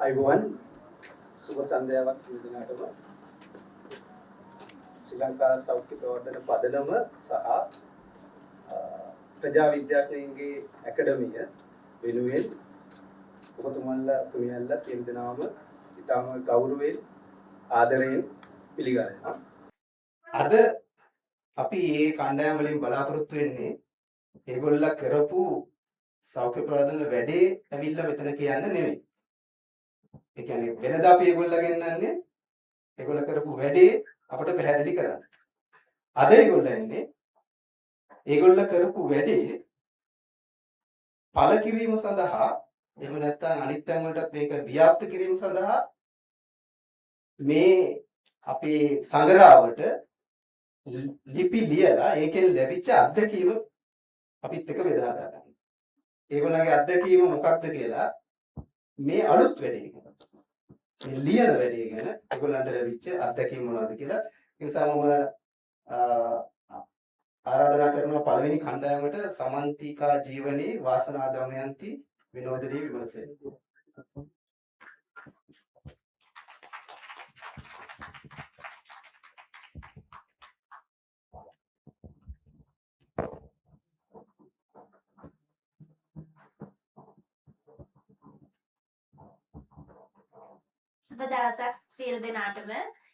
අයිබෝන් සුබ සන්ධ්‍යාවක් දිනකටම ශ්‍රී ලංකා සෞඛ්‍ය ප්‍රවර්ධන පදනම සහ ප්‍රජා විද්‍යාඥයන්ගේ ඇකඩමිය වෙනුවෙන් ඔබතුමන්ලා සියලු දෙනාම ඉතාම ගෞරවයෙන් ආදරයෙන් පිළිගන්නවා. අද අපි මේ කණ්ඩායම් වලින් බලාපොරොත්තු වෙන්නේ ඒගොල්ලෝ කරපු සෞඛ්‍ය ප්‍රවර්ධන වැඩේ ඇවිල්ලා මෙතන කියන්න නෙවෙයි. ඒ කියන්නේ වෙනදා අපි ඒගොල්ලෝ ගෙන්නන්නේ ඒගොල්ලෝ කරපු වැඩේ අපට පැහැදිලි කරන්න. අද ඒගොල්ලෝ ඉන්නේ ඒගොල්ලෝ කරපු වැඩේ පළ කිරීම සඳහා එහෙම නැත්නම් අනිත් තැන් වලටත් මේක ව්‍යාප්ත කිරීම සඳහා මේ අපේ සංග්‍රහවට ලිපි ලියලා ඒකෙන් ලැබිච්ච අත්දැකීම අපිත් එක්ක බෙදා ගන්න. ඒගොල්ලන්ගේ අත්දැකීම මොකක්ද කියලා මේ අලුත් වැඩේ මේ ලියන වැඩේ ගැන ඒගොල්ලන්ට ලැබිච්ච අත්දැකීම් මොනවද කියලා ඒ නිසා මම ආරාධනා කරනවා පළවෙනි කණ්ඩායමට සමන්තිකා ජීවනී වාසනා දමයන්ති විනෝදනී විමර්ශන. සුබ දවසක් සියලු දෙනාටම.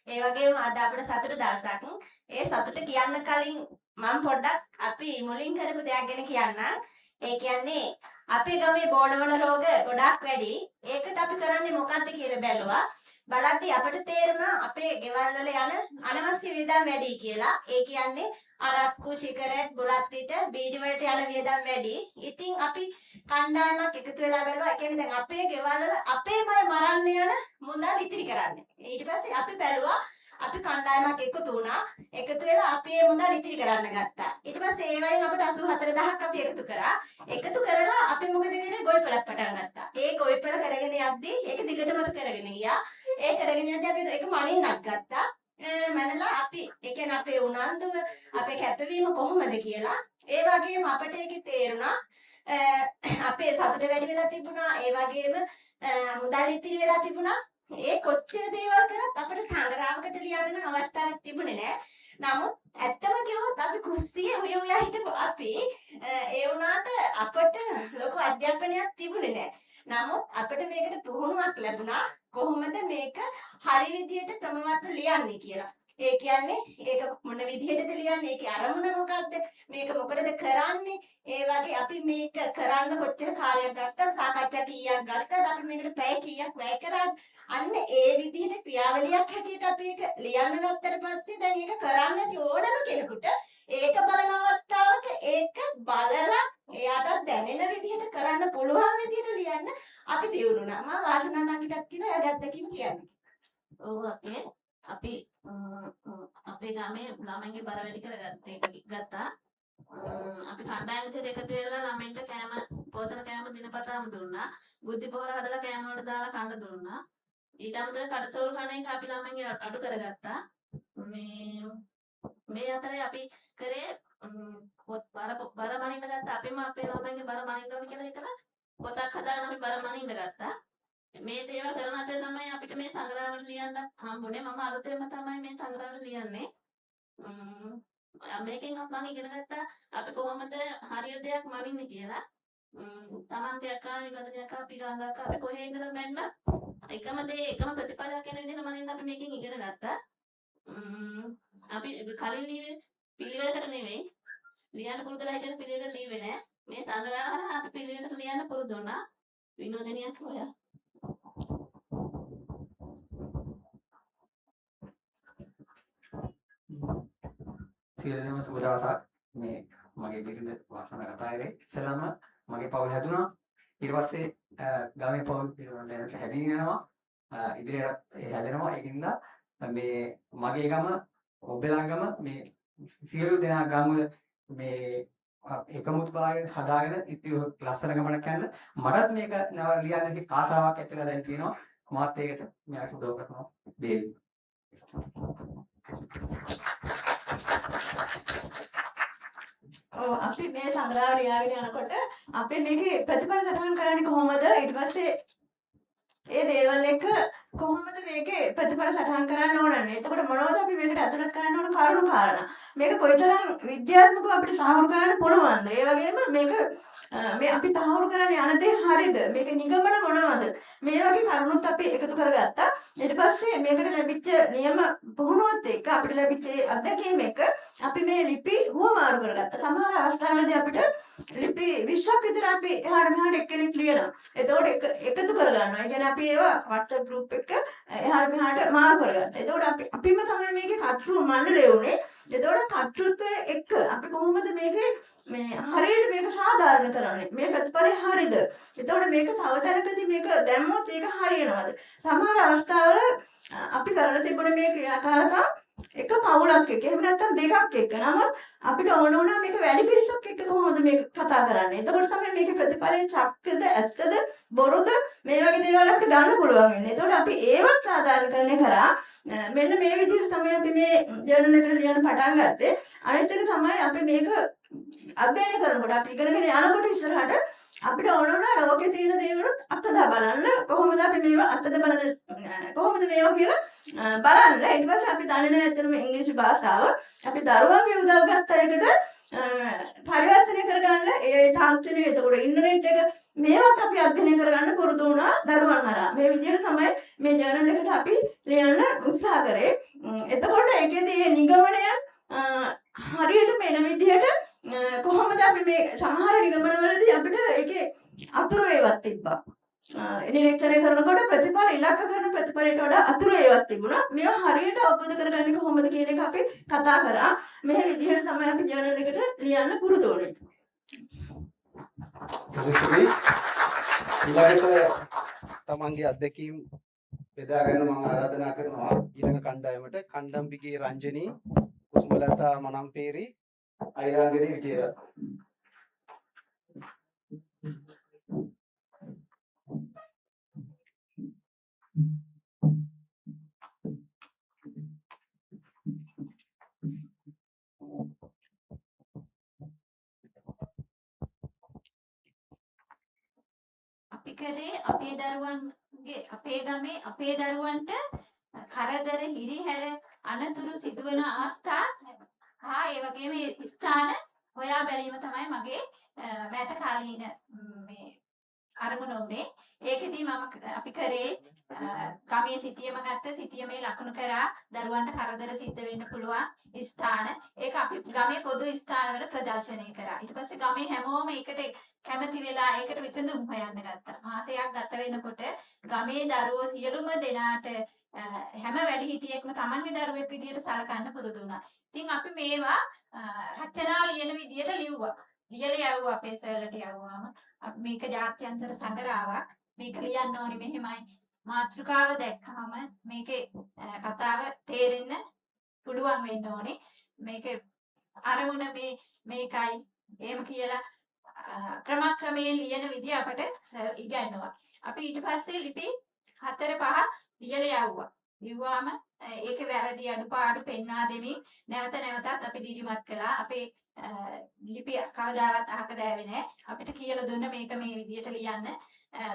ඒ වගේම අද අපිට සතුට දවසක්. ඒ සතුට කියන්න කලින් මම පොඩ්ඩක් අපි මුලින් කරපු දෙයක් ගැන කියන්නම්. ඒ කියන්නේ අපේ ගමේ බෝඩවන රෝග ගොඩාක් වැඩි. ඒකට අපි කරන්නේ මොකද්ද කියලා බැලුවා. බලද්දී අපිට තේරුණා අපේ ගෙවල් වල යන අනවශ්‍ය වියදම් වැඩි කියලා. ඒ කියන්නේ අරක්කු, සිගරට්, බුලත් පිට, බීඩි වලට යන වියදම් වැඩි. ඉතින් අපි කණ්ඩායමක් එකතු වෙලා බැලුවා. ඒ කියන්නේ දැන් අපේ ගෙවල් වල අපේමයි මරන්න යන මුදල් ඉතිරි කරන්නේ. ඊට පස්සේ අපි බැලුවා අපි කණ්ඩායමක් එකතු වුණා. එකතු වෙලා අපි මේ මුදල් ඉතිරි කරන්න ගත්තා. ඊට පස්සේ ඒ වයින් අපිට 84000ක් අපි එකතු කරා. එකතු කරලා අපි මොකද කරේ? ගොවිපළක් පටන් ගත්තා. ඒ ගොවිපළ කරගෙන යද්දී ඒක දිගටම අපි කරගෙන ගියා. ඒ කරගෙන යද්දී අපි ඒක මනින්නක් ගත්තා. මනලා අපි ඒ කියන්නේ අපේ උනන්දුව අපේ කැපවීම කොහොමද කියලා ඒ වගේම අපිට ඒකේ තේරුණා අපේ සතුට වැඩි වෙලා තිබුණා ඒ වගේම මුදල් ඉතිරි වෙලා තිබුණා ඒ කොච්චර දේවල් කරත් අපිට සංග්‍රහයකට ලියන්න නම් අවස්ථාවක් තිබුණේ නැහැ නමුත් ඇත්තම කිව්වොත් අපි කුස්සියේ උය හිටපු අපි ඒ වුණාට අපිට ලොකු අධ්‍යාපනයක් තිබුණේ නැහැ නමුත් අපිට මේකට පුහුණුවක් ලැබුණා කොහොමද මේක හරි විදියට ක්‍රමවත්ව ලියන්නේ කියලා. ඒ කියන්නේ ඒක මොන විදිහටද ලියන්නේ? ඒකේ අරමුණ මොකක්ද? මේක මොකටද කරන්නේ? ඒ වගේ අපි මේක කරන්න කොච්චර කාලයක් ගත්තා? සාකච්ඡා කීයක් ගත්තද? අපි මේකට පැය කීයක් වැය කරාද? අන්න ඒ විදිහට ක්‍රියාවලියක් හැටියට අපි ඒක ලියන්න ගත්තට පස්සේ දැන් ඒක කරන්න නැති ඕනම කෙනෙකුට ඒක බලන අවස්ථාවක ඒක බලලා එයාට දැනෙන විදිහට කරන්න පුළුවන් විදිහට ලියන්න අපි දියුණුනා. මම වාසනා නංගිටත් කියනවා එයාගේ අත්දැකීම කියන්න. ඔව් අපි අපේ ගමේ ළමයින්ගේ බර වැඩි ගත්තා. අපි කණ්ඩායම් විදිහට එකතු වෙලා ළමයින්ට කෑම පෝෂණ කෑම දිනපතාම දුන්නා. බුද්ධි පොහොර හදලා කෑම වලට දාලා කන්න දුන්නා. ඊට අමතරව කඩසෝල් කණ එක අපි ළමයින්ගේ අඩු කරගත්තා. මේ අතරේ අපි කරේ බර මනින්න ගත්තා. අපිම අපේ ළමයින්ගේ බර මනින්න ඕන කියලා හිතලා පොතක් හදාගෙන අපි බර මනින්න ගත්තා. මේ දේවල් කරන අතර තමයි අපිට මේ සංග්‍රහවල ලියන්න හම්බුනේ. මම අලුතෙන්ම තමයි මේ සංග්‍රහවල ලියන්නේ. මේකෙන් මම ඉගෙන ගත්තා අපි කොහොමද හරියට දෙයක් මනින්නේ කියලා. තමන්ට අක්කා විනෝදනී අක්කා පිළිගන්නවා අපි කොහේ ඉඳලා මැන්නත් එකම දේ එකම ප්‍රතිඵලයක් වෙන විදිහට මනින්න අපි මේකෙන් ඉගෙන ගත්තා. අපි කලින් ලියුවේ පිළිවෙලකට නෙවෙයි. ලියන්න පුරුදුලා හිටින පිළිවෙලට ලියුවේ නෑ. මේ සංග්‍රහවල අපි පිළිවෙලකට ලියන්න පුරුදු වුණා. විනෝදනී අක්කා ඔයා සියලු දෙනාම සුබ දවසක්. මේ මගේ පිටින්ද වාසනා කතාවේ ඉස්සලම මගේ පවුල හැදුනා. ඊට පස්සේ ගමේ පවුල් පිළිවෙලට හැදීගෙන යනවා. ඉදිරියට හැදෙනවා. ඒකින්ද මේ මගේ ගම ඔබලා ගම මේ සියලු දෙනා ගම් වල මේ එකමුතුභාවයෙන් හදාගෙන ඉතින් ලස්සන ගමනක් යන්න මටත් මේක ලියන්න ඉති ආසාවක් ඇතිලා දැන් තියෙනවා. මාත් ඒකට මෙයාට උදව් කරනවා. බේල් අපි මේ සංග්‍රහය ලියාගෙන යනකොට අපි මේකේ ප්‍රතිඵල සටහන් කරන්නේ කොහොමද? ඊට පස්සේ ඒ දේවල් එක කොහොමද මේකේ ප්‍රතිඵල සටහන් කරන්න ඕනන්නේ? එතකොට මොනවද අපි මේකට ඇතුළත් කරන්න ඕන කරුණු කාරණා? මේක කොයිතරම් විද්‍යාත්මකව අපිට සාහෘ කරන්න පුළුවන්ද? ඒ වගේම මේක මේ අපි තහවුරු කරන්න යන දේ හරිද? මේක නිගමන මොනවද? මේ වගේ කරුණුත් අපි එකතු කරගත්තා. ඊට පස්සේ මේකට ලැබිච්ච නියම පුහුණුවත් එක්ක අපිට ලැබිච්ච අත්දැකීම් එක්ක අපි මේ ලිපි හුවමාරු කරගත්තා. සමහර අවස්ථාවලදී අපිට ලිපි 20ක් විතර අපි එහාට මෙහාට එක්කෙනෙක් ලියනවා. එතකොට එකතු කරගන්නවා. ඒ කියන්නේ අපි ඒවා WhatsApp group එක එහාට මෙහාට මාරු කරගත්තා. එතකොට අපිම තමයි මේකේ කර්තෘ මණ්ඩලය උනේ. එතකොට කර්තෘත්වයේ එක්ක අපි කොහොමද මේකේ මේ හරියට මේක සාධාරණ කරන්නේ? මේ ප්‍රතිඵලය හරියද? එතකොට මේක තව තැනකදී මේක දැම්මොත් ඒක හරියනවද? සමහර අවස්ථාවල අපි කරලා තිබුණේ මේ ක්‍රියාකාරකම් එක පවුලක් එක්ක එහෙම නැත්නම් දෙකක් එක්ක. නමුත් අපිට ඕන වුණා මේක වැඩි පිරිසක් එක්ක කොහොමද මේක කතා කරන්නේ? එතකොට තමයි මේකේ ප්‍රතිඵලය සත්‍යද ඇත්තද බොරුද මේ වගේ දේවල් අපිට ගන්න පුළුවන් වෙන්නේ. එතකොට අපි ඒවත් සාධාරණකරණය කරා මෙන්න මේ විදිහට තමයි අපි මේ ජර්නල් එකට ලියන්න පටන් ගත්තේ. අනිත් එක තමයි අපි මේක අධ්‍යයනය කරනකොට අපි ඉගෙනගෙන යනකොට ඉස්සරහට අපිට ඕන වුණා ලෝකේ තියෙන දේවලුත් අත්දැක බලන්න කොහොමද අපි මේවා අත්දැක බලන්නේ කොහොමද මේවා කියලා බලන්න. ඊට පස්සේ අපි දන්නේ නැහැ ඇත්තටම ඉංග්‍රීසි භාෂාව. අපි දරුවන්ගේ උදව් ගත්ත එකට පරිවර්තනය කරගන්න ඒ තාක්ෂණය එතකොට ඉන්ටර්නෙට් එක මේවත් අපි අධ්‍යයනය කරගන්න පුරුදු වුණා දරුවන් හරහා. මේ විදිහට තමයි මේ ජර්නල් එකට අපි ලියන්න උත්සාහ කරේ. එතකොට ඒකේදී මේ නිගමනය හරියට මෙන්න විදිහට කොහොමද අපි මේ සමහර නිගමනවලදී අපිට ඒකේ අතුරු ඒවත් තිබ්බා. නිරීක්ෂණය කරනකොට ප්‍රතිඵල ඉලක්ක කරන ප්‍රතිඵලයට වඩා අතුරු ඒවත් තිබුණා. මේවා හරියට අවබෝධ කරගන්නේ කොහොමද කියන එක අපි කතා කරා. මේ විදිහට තමයි අපි ජර්නල් එකට ලියන්න පුරුදු වුණේ. ඊළඟට තමන්ගේ අත්දැකීම් බෙදා ගන්න මම ආරාධනා කරනවා ඊළඟ කණ්ඩායමට කණ්ඩම්බිගේ රංජනී කුසුමලතා මනම්පේරි අයිරාංගනී විජේරත්න. අපි කරේ අපේ දරුවන්ගේ අපේ ගමේ අපේ දරුවන්ට කරදර හිරිහැර අනතුරු සිදුවන අවස්ථා හා ඒ වගේම ස්ථාන හොයා බැලීම තමයි මගේ මෑත කාලීන මේ අරමුණ උනේ. ඒකෙදී අපි කරේ ගමේ සිටියම ගත්ත සිටියමේ ලකුණු කරා දරුවන්ට කරදර සිද්ධ වෙන්න පුළුවන් ස්ථාන ඒක අපි ගමේ පොදු ස්ථානවල ප්‍රදර්ශනය කරා. ඊට පස්සේ ගමේ හැමෝම ඒකට කැමති වෙලා ඒකට විසඳුම් හොයන්න ගත්තා. මාසයක් ගත වෙනකොට ගමේ දරුවෝ සියලුම දෙනාට හැම වැඩිහිටියෙක්ම තමන්ගේ දරුවෙක් විදියට සලකන්න පුරුදු වුණා. ඉතින් අපි මේවා රචනා ලියන විදියට ලිව්වා. ලියලා යවුවා අපේ සර්ලට යවුවාම අපි මේක ජාත්‍යන්තර සංග්‍රහයක්. මේක ලියන්න ඕනි මෙහෙමයි. මාතෘකාව දැක්කම මේකේ කතාව තේරෙන්න පුළුවන් වෙන්න ඕනේ. මේකේ අරමුණ මේකයි එහෙම කියලා ක්‍රමක්‍රමයෙන් ලියන විදිය අපට ඉගන්නවා. අපි ඊට පස්සේ ලිපි 4-5 ලියලා යවුවා. ලිව්වාම ඒකේ වැරදි අඩුපාඩු පෙන්වා දෙමින් නැවත නැවතත් අපි දිරිමත් කළා. අපේ ලිපි කවදාවත් අහක දෑවේ නැහැ. අපිට කියලා දුන්න මේක මේ විදියට ලියන්න.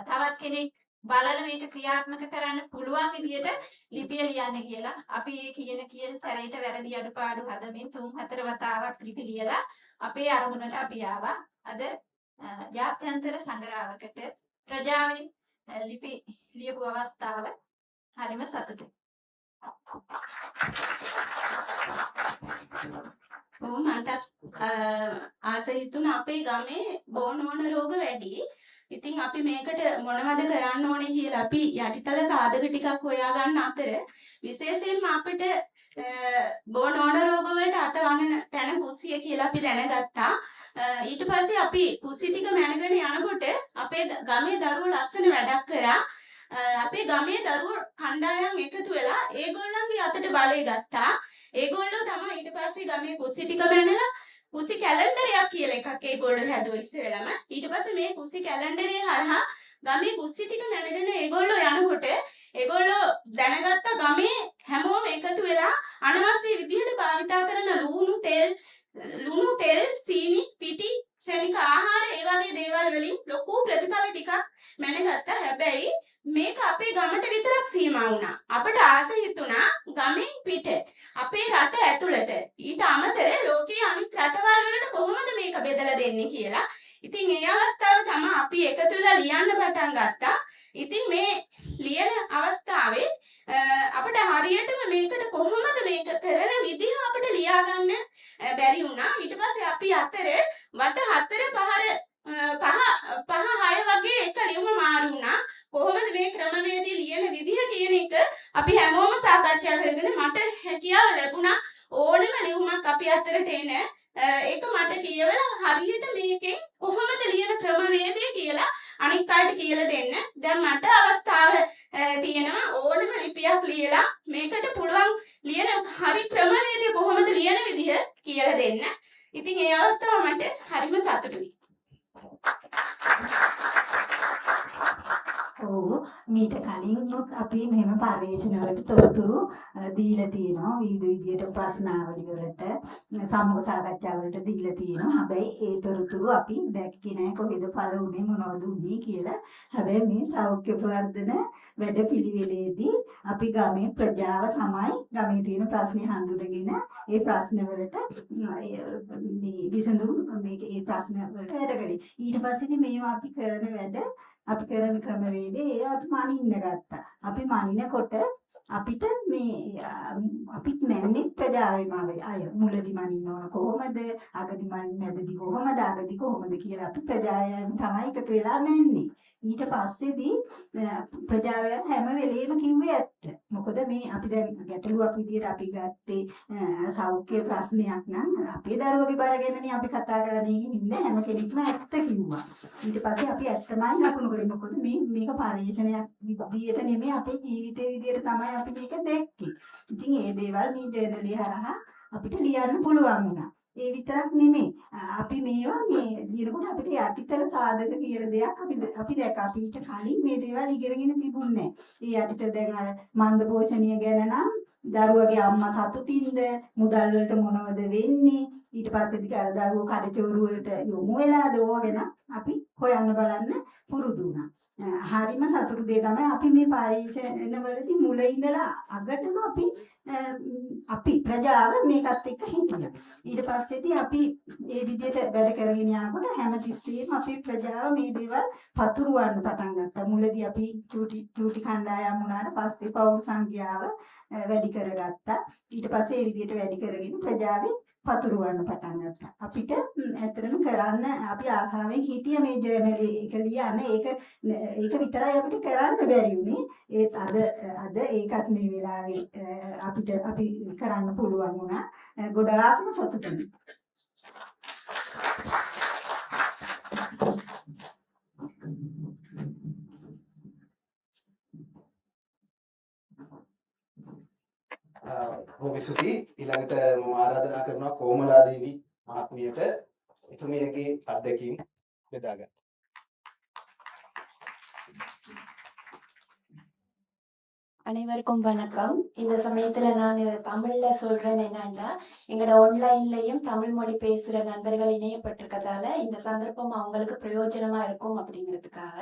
තවත් කෙනෙක් බලලා මේක ක්‍රියාත්මක කරන්න පුළුවන් විදියට ලිපිය ලියන්න කියලා. අපි ඒ කියන සැරේට වැරදි අඩුපාඩු හදමින් 3-4 වතාවක් ලිපි ලියලා අපේ අරමුණට අපි ආවා. අද ජාත්‍යන්තර සංග්‍රහයකට ප්‍රජාවෙන් ලිපි ලියපු අවස්ථාව හරිම සතුටුයි. මට ආස හිතුණා අපේ ගමේ බෝනෝන රෝග වැඩි. ඉතින් අපි මේකට මොනවද කරන්න ඕනේ කියලා අපි යටිතල සාධක ටිකක් හොයාගන්න අතර විශේෂයෙන්ම අපිට බෝනෝන රෝග වලට අත වහන තැන කුස්සිය කියලා අපි දැනගත්තා. ඊට පස්සේ අපි කුස්සිය ටික මැනගෙන යනකොට අපේ ගමේ දරුවෝ ලස්සන වැඩක් කරා. අපේ ගමේ දරුවෝ කණ්ඩායම් එකතු වෙලා ඒගොල්ලන්ගේ අතට බලය ගත්තා. ඒගොල්ලෝ තමයි ඊට පස්සේ ගමේ කුස්සිය ටික මැනලා කුසි කැලෙන්ඩරයක් කියලා එකක් ඒගොල්ලෝ හැදුවා ඉස්සෙල්ලාම. ඊට පස්සේ මේ කුසි කැලෙන්ඩරේ හරහා ගමේ කුසි ටික මැනගෙන ඒගොල්ලෝ යනකොට ඒගොල්ලෝ දැනගත්ත ගමේ හැමෝම එකතු වෙලා අනවශ්‍ය විදිහට භාවිතා කරන ලුණු තෙල් සීනි පිටි ශනික ආහාර ඒ වගේ දේවල් වලින් ලොකු ප්‍රතිඵල ටිකක් මැනගත්තා. හැබැයි මේක අපේ ගමට විතරක් සීමා වුණා. අපට ආස හිතුණා ගමෙන් පිට අපේ රට ඇතුළත ඊට අමතරව ලෝකයේ අනිත් රටවල් වලට කොහොමද මේක බෙදලා දෙන්නේ කියලා. ඉතින් ඒ අවස්ථාව තමයි අපි එකතු වෙලා ලියන්න පටන් ගත්තා. ඉතින් මේ ලියන අවස්ථාවේ අපිට හරියටම මේකට කොහොමද මේක කරන විදිහ අපිට ලියා ගන්න බැරි වුණා. ඊට පස්සේ අපි අතර වට 4 5 6 වගේ එක ලියුම මාරු වුණා. කොහොමද මේ ක්‍රමවේදී ලියන විදිහ කියන එක අපි හැමෝම සාකච්ඡා කරගෙන මට හැකියාව ලැබුණා ඕනම ලියුමක් අපි අතරට එන ඒක මට කියවලා හරියට මේකෙන් කොහොමද ලියන ක්‍රමවේදය කියලා අනිත් අයට කියලා දෙන්න. දැන් මට අවස්ථාව තියෙනවා ඕනම ලිපියක් ලියලා මේකට පුළුවන් ලියන හරි ක්‍රමවේදය කොහොමද ලියන විදිහ කියලා දෙන්න. ඉතින් ඒ අවස්ථාව මට හරිම සතුටුයි. ඔව් මීට කලින්ුත් අපි මෙහෙම පරිශන වලට තොරතුරු දීලා තියෙනවා විවිධ විදියට ප්‍රශ්නාවලි වලට සමුහ සාකච්ඡා වලට දීලා තියෙනවා. හැබැයි ඒ තොරතුරු අපි දැක්කේ නැහැ කොහෙද පළවුනේ මොනවද උනේ කියලා. හැබැයි මේ සෞඛ්‍ය වර්ධන වැඩපිළිවෙලේදී අපි ගමේ ප්‍රජාව තමයි ගමේ තියෙන ප්‍රශ්න හඳුනගෙන ඒ ප්‍රශ්න වලට මේ විසඳුම් ඒ ප්‍රශ්න වලට වැඩ කරේ. ඊට පස්සේ ඉතින් මේවා අපි කරන වැඩ අපි කරන ක්‍රමවේදේ ඒ අපි මනින්න ගත්තා. අපි මනිනකොට අපිට මේ අපිත් මැන්නේ ප්‍රජාවේම අය මුලදි මනින්න ඕන කොහොමද අගදි මැදදි කොහොමද අගදි කොහොමද කියලා අපි ප්‍රජායම තමයි එකතු වෙලා මැන්නේ. ඊට පස්සේදී ප්‍රජාවයන් හැම වෙලේම කිව්වේ ඇත්ත. මොකද මේ අපි දැන් ගැටලුවක් විදියට අපි ගත්තේ සෞඛ්‍ය ප්‍රශ්නයක් නම් අපේ දරුවගේ බර ගැනනේ අපි කතා කරන්නේ ඉන්නේ හැම කෙනෙක්ම ඇත්ත කිව්වා. ඊට පස්සේ අපි ඇත්තමයි ලකුණු කරේ. මොකද මේක පරිශ්‍රණයක් විදියට නෙමෙයි අපේ ජීවිතේ විදියට තමයි අපි මේක දැක්කේ. ඉතින් මේ දේවල් මේ ජර්නලය හරහා අපිට ලියන්න පුළුවන් වුණා. ඒ විතරක් නෙමෙයි අපි මේවා මේ ලියනකොට අපිට යටිතල සාධක කියලා දෙයක් අපි දැක්කා. අපිට කලින් මේ දේවල් ඉගෙනගෙන තිබුණේ නැහැ. ඒ යටිතල දැන් අර මන්ද පෝෂණීය ගැන නම් දරුවගේ අම්මා සතුටින්ද මුදල් වලට මොනවද වෙන්නේ ඊට පස්සේ දිගාර දරුවෝ කඩචෝරු වලට යොමු වෙලාද ඕගෙන අපි හොයන්න බලන්න පුරුදු වුණා. හරිම සතුටු දේ තමයි අපි මේ පරිශනවලදී මුල ඉඳලා අගටම අපි ප්‍රජාව මේකත් එක්ක හිටියා. ඊට පස්සේදී අපි මේ විදිහට වැඩ කරගෙන යනකොට හැමතිස්සෙම අපි ප්‍රජාව මේ දේවල් පතුරවන්න පටන් ගත්තා. මුලදී අපි චූටි කණ්ඩායම් වුණාට පස්සේ පෞල් සංඛ්‍යාව වැඩි කරගත්තා. ඊට පස්සේ මේ විදිහට වැඩි කරගෙන ප්‍රජාවේ පතුරවන්න පටන් ගත්තා. අපිට ඇත්තටම කරන්න අපි ආසාවෙන් හිටිය මේ ජර්නල් එක ලියන්න ඒක විතරයි අපිට කරන්න බැරි වුණේ. ඒත් අද ඒකත් මේ වෙලාවේ අපි කරන්න පුළුවන් වුණා. ගොඩාක්ම සතුටුයි. බොහොම ස්තුතියි. ඊළඟට මම ආරාධනා කරනවා කොමලා දේවි මහත්මියට එතුමියගේ අත්දැකීම් බෙදා ගන්න. அனைவருக்கும் வணக்கம். இந்த சமயத்துல நான் தமிழ்ல சொல்றேன் என்னன்னா, எங்களோட ஆன்லைன்லயும் தமிழ் மொழி பேசுற நண்பர்கள் இணையப்பட்டிருக்கதால இந்த சந்தர்ப்பம் அவங்களுக்கு பிரயோஜனமா இருக்கும் அப்படிங்கிறதுக்காக.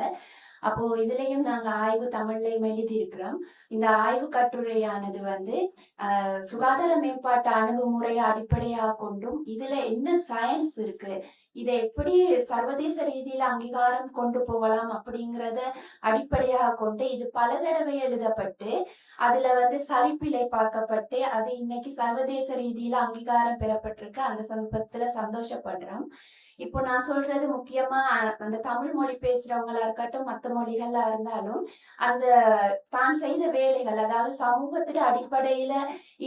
அப்போ இதுலயும் நாங்க ஆய்வு தமிழ்லயும் எழுதி இருக்கிறோம். இந்த ஆய்வு கட்டுரையானது சுகாதார மேம்பாட்டு அணுகுமுறையை அடிப்படையாக கொண்டும் இதுல என்ன சயின்ஸ் இருக்கு, இதை எப்படி சர்வதேச ரீதியில அங்கீகாரம் கொண்டு போகலாம் அப்படிங்கறத அடிப்படையாக கொண்டு இது பல தடவை எழுதப்பட்டு அதுல சரிப்பிழை பார்க்கப்பட்டு அது இன்னைக்கு சர்வதேச ரீதியில அங்கீகாரம் பெறப்பட்டிருக்கு. அந்த சந்தர்ப்பத்துல சந்தோஷப்படுறோம். இப்போ நான் சொல்றது முக்கியமா அந்த தமிழ் மொழி பேசுறவங்களா இருக்கட்டும் மற்ற மொழிகளா இருந்தாலும் அந்த தான் செய்த வேலைகள், அதாவது சமூகத்துல அடிப்படையில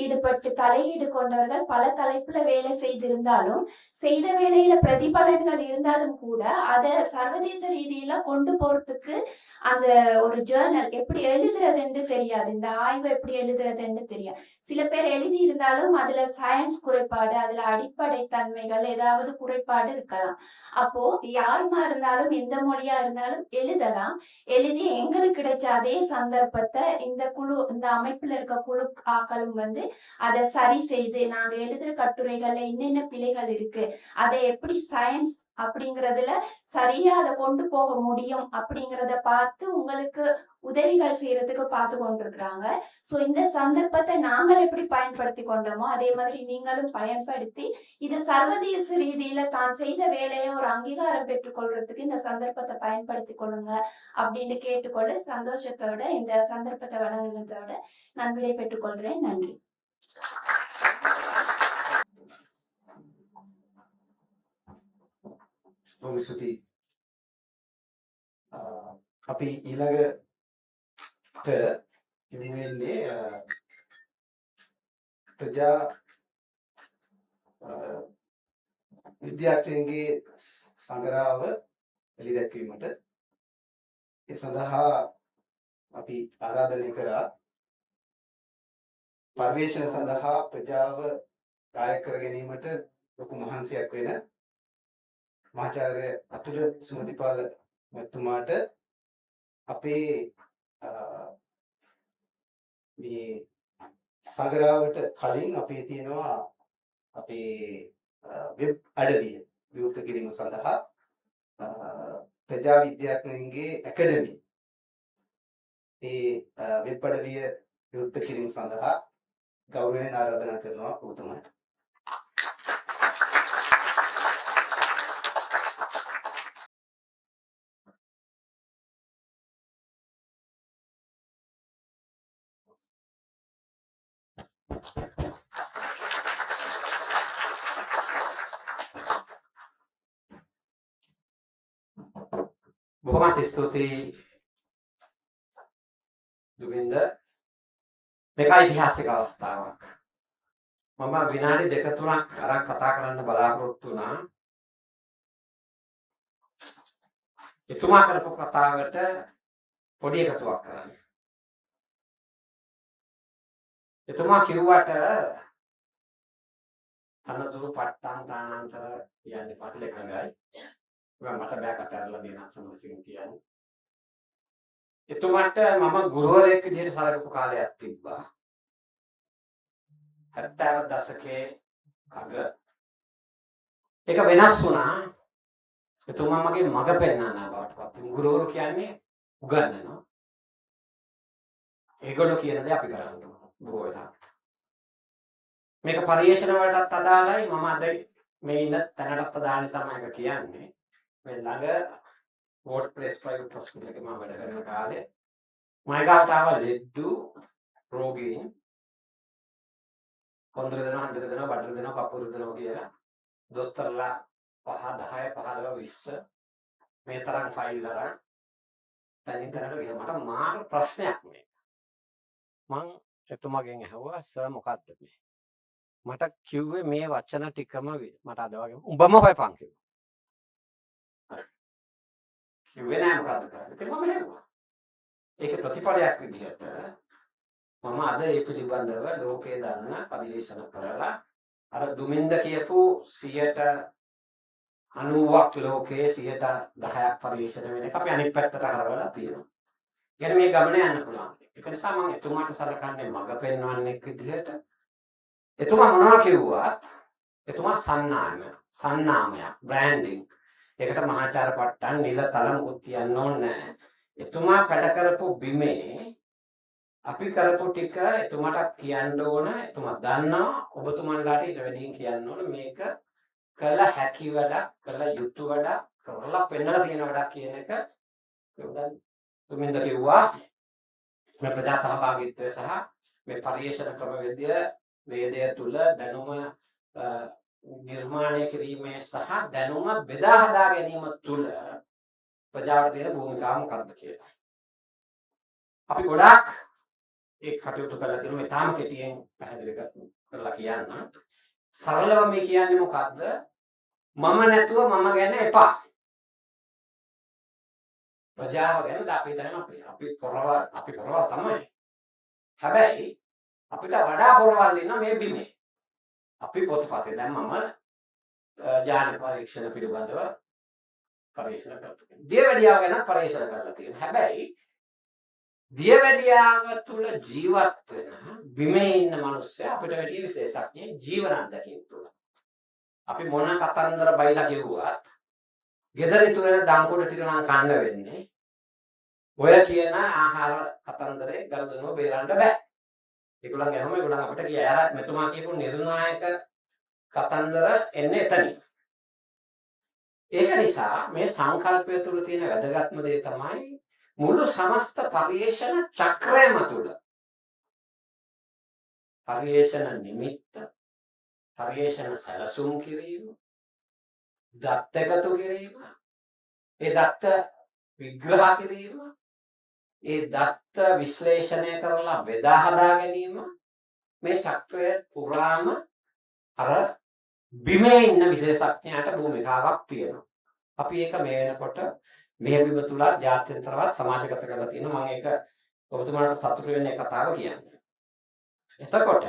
ஈடுபட்டு தலையீடு கொண்டவர்கள் பல தலைப்புல வேலை செய்திருந்தாலும் செய்த வேலையில பிரதிபலன்கள் இருந்தாலும் கூட அதை சர்வதேச ரீதியில கொண்டு போறதுக்கு அந்த ஒரு ஜேர்னல் எப்படி எழுதுறதுன்னு தெரியாது, இந்த ஆய்வு எப்படி எழுதுறதுன்னு தெரியாது. சில பேர் எழுதி இருந்தாலும் அதுல சயின்ஸ் குறைபாடு, அதுல அடிப்படை தன்மைகள் ஏதாவது குறைபாடு இருக்கலாம். அப்போ யாருமா இருந்தாலும் எந்த மொழியா இருந்தாலும் எழுதலாம். எழுதி எங்களுக்கு கிடைச்ச அதே சந்தர்ப்பத்தை இந்த அமைப்புல இருக்க குழு ஆக்களும் அதை சரி செய்து நாங்க எழுதுற கட்டுரைகள்ல என்னென்ன பிழைகள் இருக்கு, அதை எப்படி சயின்ஸ் அப்படிங்கறதுல சரியா அதை கொண்டு போக முடியும் அப்படிங்கறத பார்த்து உங்களுக்கு உதவிகள் செய்யறதுக்கு பார்த்து கொண்டிருக்கிறாங்க. ஸோ இந்த சந்தர்ப்பத்தை நாங்கள் எப்படி பயன்படுத்தி கொண்டோமோ அதே மாதிரி நீங்களும் பயன்படுத்தி இது சர்வதேச ரீதியில தான் செய்த வேலையை ஒரு அங்கீகாரம் பெற்றுக்கொள்றதுக்கு இந்த சந்தர்ப்பத்தை பயன்படுத்தி கொள்ளுங்க அப்படின்னு கேட்டுக்கொண்டு சந்தோஷத்தோட இந்த சந்தர்ப்பத்தை வழங்கினதோட நான் விடை பெற்றுக்கொள்கிறேன். நன்றி. ස්තුති. අපි ඊළඟට ඉන්නේ ප්‍රජා විද්‍යාර්ථීන්ගේ සංග්‍රහව එළිදැක්වීමට ඒ සඳහා අපි ආරාධනය කරා පර්යේෂණ සඳහා ප්‍රජාව කාර්ය කර ගැනීමට ලොකු මහන්සියක් වෙන මහාචාර්ය අතුල සුමතිපාල මැතිතුමාට අපේ මේ සංග්‍රහවට කලින් අපේ තියෙනවා අපේ වෙබ් අඩවිය විවෘත කිරීම සඳහා ප්‍රජා විද්‍යාඥයින්ගේ ඇකඩමි ඒ වෙබ් අඩවිය විවෘත කිරීම සඳහා ගෞරවයෙන් ආරාධනා කරනවා ඔබතුමාට. බොහොමත් ස්තුතියි දුමින්ද. මේක ඓතිහාසික අවස්ථාවක්. මම විනාඩි 2-3ක් අරන් කතා කරන්න බලාපොරොත්තු වුණා. එතුමා කරපු කතාවට පොඩි එකතුවක් කරන්න. එතුමා කිව්වට අනතුරු පට්ටම් තානාන්තර කියන්නේ පටලකඟයි. මට බෑ කතරලා දෙන සම්සින් කියන්නේ. එතුමාට මම ගුරුවරයෙක් විදිහට සලකපු කාලයක් තිබ්බා. 70 දශකයේ අග. ඒක වෙනස් වුණා. එතුමා මගේ මඟ පෙන්වන්නා බවට පත් වුණා. ගුරුවරු කියන්නේ උගන්වනවා. ඒගොල්ලෝ කියන දේ අපි කරන්න ඕන. බොහෝ වෙලාවට. මේක පරිේශන වලටත් අදාළයි. මම අද මේ ඉන්න තැනටත් අදාළ නිසා මම කියන්නේ. මේ ළඟ WordPress private hospital එකේ මම වැඩ කරන කාලේ මම ගාවට ආව ලෙඩ්ඩු රෝගීන් කොන්දර දෙනවා හන්දර දෙනවා බඩර දෙනවා කපුරු දෙනවා කියලා දොස්තරලා 5 10 15 20 මේ තරම් ෆයිල් අරන් තනින් තනට ගියා. මට මාර ප්‍රශ්නයක් මේ. මං එතුමාගෙන් ඇහුවා සර් මොකක්ද මේ? මට කිව්වේ මේ වචන ටිකම මට අද වගේ උඹම හොයපන් කිව්වා. කිව්වේ නෑ මොකද්ද කරන්නේ. ඒක මම හෙව්වා. ඒක ප්‍රතිඵලයක් විදිහට මම අද ඒ පිළිබඳව ලෝකේ දන්න පරිශන කරලා අර දුමින්ද කියපු 90ක් ලෝකයේ 10% පරිශන වෙන එක අපි අනිත් පැත්තට හරවලා තියෙනවා. يعني මේ ගමන යන්න පුළුවන්. ඒක නිසා මම එතුමාට සලකන්නේ මඟ පෙන්වන්නෙක් විදිහට. එතුමා මොනවා කිව්වත් එතුමා සන්නාමයක් බ්‍රෑන්ඩින් ඒකට මහාචාර පට්ටන් නිල තලමුත් කියන්න ඕනේ. එතුමා වැඩ කරපු බිමේ අපි කරපු ටික එතුමාට කියන්න ඕන. එතුමා දන්නවා ඔබතුමන්ලාට ඊට වැඩියෙන් කියන්න ඕන මේක කළ හැකි වැඩක්, කළ යුතු වැඩක්, කරලා පෙන්නලා තියෙන වැඩක් කියන එක තුමින්ද කිව්වා. මේ ප්‍රජා සහභාගීත්වය සහ මේ පරිේශන ක්‍රමවේදය වේදය තුල දැනුම නිර්මාණය කිරීමේ සහ දැනුම බෙදා හදා ගැනීම තුළ ප්‍රජාවට තියෙන භූමිකාව මොකක්ද කියලා. අපි ගොඩාක් ඒ කටයුතු කරලා තියෙනවා. මේ තාම කෙටියෙන් පැහැදිලි කරලා කියන්න. සරලව මේ කියන්නේ මොකක්ද? මම නැතුව මම ගැන එපා. ප්‍රජාව ගැන අපි දැන් අපි පොරවල් තමයි. හැබැයි අපිට වඩා පොරවල් ඉන්න මේ බිමේ. අපි පොතපතේ දැන් මම ඥාන පරීක්ෂණ පිළිබඳව පරීක්ෂණ කරලා දියවැඩියාව ගැන පරීක්ෂණ කරලා තියෙනවා. හැබැයි දියවැඩියාව තුල ජීවත් වෙන බිමේ ඉන්න මිනිස්සු අපිට වැඩි විශේෂඥ ජීවන අත්දැකීම් තුල. අපි මොන කතන්දර බයිලා කිව්වත් ගෙදර ඉතුරු වෙන දංකොඩ ටික නම් කන්න වෙන්නේ. ඔය කියන ආහාර කතන්දරේ ගනුදෙනුව බේරන්න බෑ. ඒගොල්ලන් ගහම ඒගොල්ලන් අපිට කිය අර මෙතුමා කියපු නිර්ණායක කතන්දර එන්නේ එතනින්. ඒක නිසා මේ සංකල්පය තුළ තියෙන වැදගත්ම දේ තමයි මුළු සමස්ත පරිේශන චක්‍රයම තුළ පරිේශන නිමිත්ත, පරිේශන සැලසුම් කිරීම, දත් එකතු කිරීම, ඒ දත්ත විග්‍රහ කිරීම, ඒ දත්ත විශ්ලේෂණය කරලා බෙදා හදා ගැනීම, මේ චක්‍රය පුරාම අර බිමේ ඉන්න විශේෂඥයාට භූමිකාවක් තියෙනවා. අපි ඒක මේ වෙනකොට මේ බිම තුල ජාත්‍යන්තරවත් සමාජගත කරලා තියෙනවා. මම ඒක ඔබතුමාට සතුටු වෙන කතාව කියන්නේ. එතකොට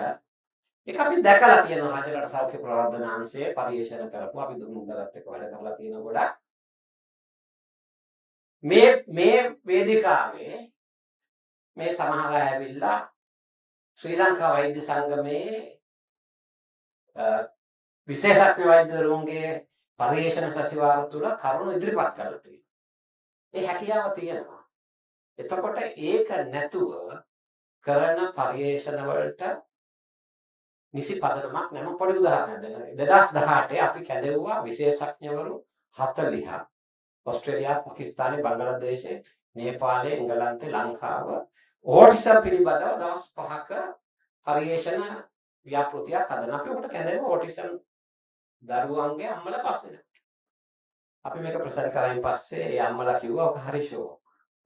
ඒක අපි දැකලා තියෙනවා රජරට සෞඛ්‍ය ප්‍රවර්ධන අංශයේ පරිශන කරපු අපි දුමුගලත් එක්ක වැඩ කරලා තියෙන ගොඩක්. මේ වේදිකාවේ මේ සමහර අය ඇවිල්ලා ශ්‍රී ලංකා වෛද්‍ය සංගමයේ විශේෂඥ වෛද්‍යවරුන්ගේ පරිශන සැසිවාර තුළ කරුණු ඉදිරිපත් කරලා තියෙනවා. ඒ හැකියාව තියෙනවා. එතකොට ඒක නැතුව කරන පරිශන වලට නිසි පදනමක් නැම පොඩි උදාහරණයක් දෙන්න. 2018 අපි කැදෙව්වා විශේෂඥවරු 40ක්. ඔස්ට්‍රේලියා, පාකිස්තානය, බංග්ලාදේශය, නේපාලය, එංගලන්තය, ලංකාව ඕටිසම් පිළිබඳව දවස් 5ක පරිශන ව්‍යාපෘතියක් හදන. අපි උකට කැදෙව්ව ඕටිසම් දරුවන්ගේ අම්මලා පස්සේ. අපි මේක ප්‍රසාර කරායින් පස්සේ ඒ අම්මලා කිව්වා ඔක හරි ෂෝ.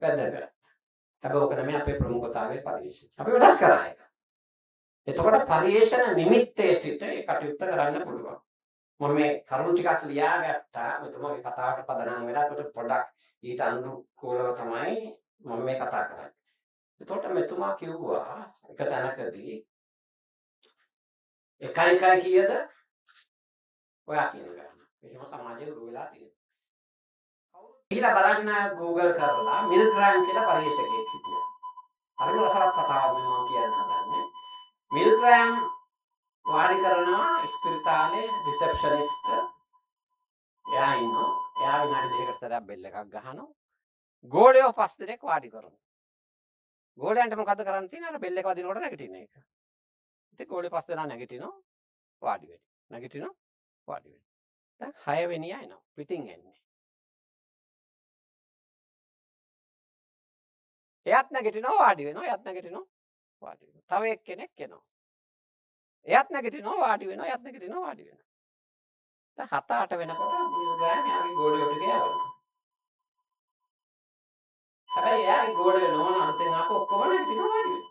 වැදගත්. හැබැයි ඔක නෙමෙයි අපේ ප්‍රමුඛතාවයේ පරිශන. අපි වෙනස් කරා ඒක. එතකොට පරිේශන නිමිත්තේ සිට ඒ කටයුත්ත කරන්න පුළුවන්. මම මේ කරුණු ටිකක් ලියාගත්තා. මෙතුමාගේ කතාවට පදනම් වෙලා ඒකට පොඩක් ඊට අනුකූලව තමයි මම මේ කතා කරන්නේ. එතකොට මෙතුමා කිව්වා එක තැනකදී එකයි කීයද? ඔයා කියන ගන්න. මේකම සමාජයේ රු වෙලා තියෙනවා. ඊළඟ බලන්න Google කරලා මිල්ග්‍රෑම් කියලා පරිශකයෙක් හිටියා. හරිම රසවත් කතාවක් මම කියන්න හදන්නේ. මිල්ග්‍රෑම් වාඩි කරනවා ස්පිරිතාලේ රිසෙප්ෂනිස්ට් එයා ඉන්නවා. එයා විනාඩි දෙකකට සැරයක් බෙල් එකක් ගහනවා. ගෝලයෝ 5 දෙනෙක් වාඩි කරනවා. ගෝලයන්ට මොකද්ද කරන්න තියෙන්නේ? අර බෙල් එක වදිනකොට නැගිටින එක. ඉතින් ගෝලයෝ 5 දෙනා නැගිටිනවා වාඩි වෙන්න. නැගිටිනවා වාඩි වෙන්න. දැන් 6 වෙනියා එනවා. පිටින් එන්නේ. එයාත් නැගිටිනවා වාඩි වෙනවා. එයාත් නැගිටිනවා වාඩි වෙනවා. තව එක්කෙනෙක් එනවා. එයාත් නැගිටිනවා වාඩි වෙනවා. එයාත් නැගිටිනවා වාඩි වෙනවා. දැන් 7-8 වෙනකොට මිල්ග්‍රෑම් යාගේ ගෝලියෝ ටික යවනවා. හැබැයි යාගේ ගෝලියෝ නෝන අලුතෙන් ආපු ඔක්කොම නැගිටිනවා වාඩි වෙනවා.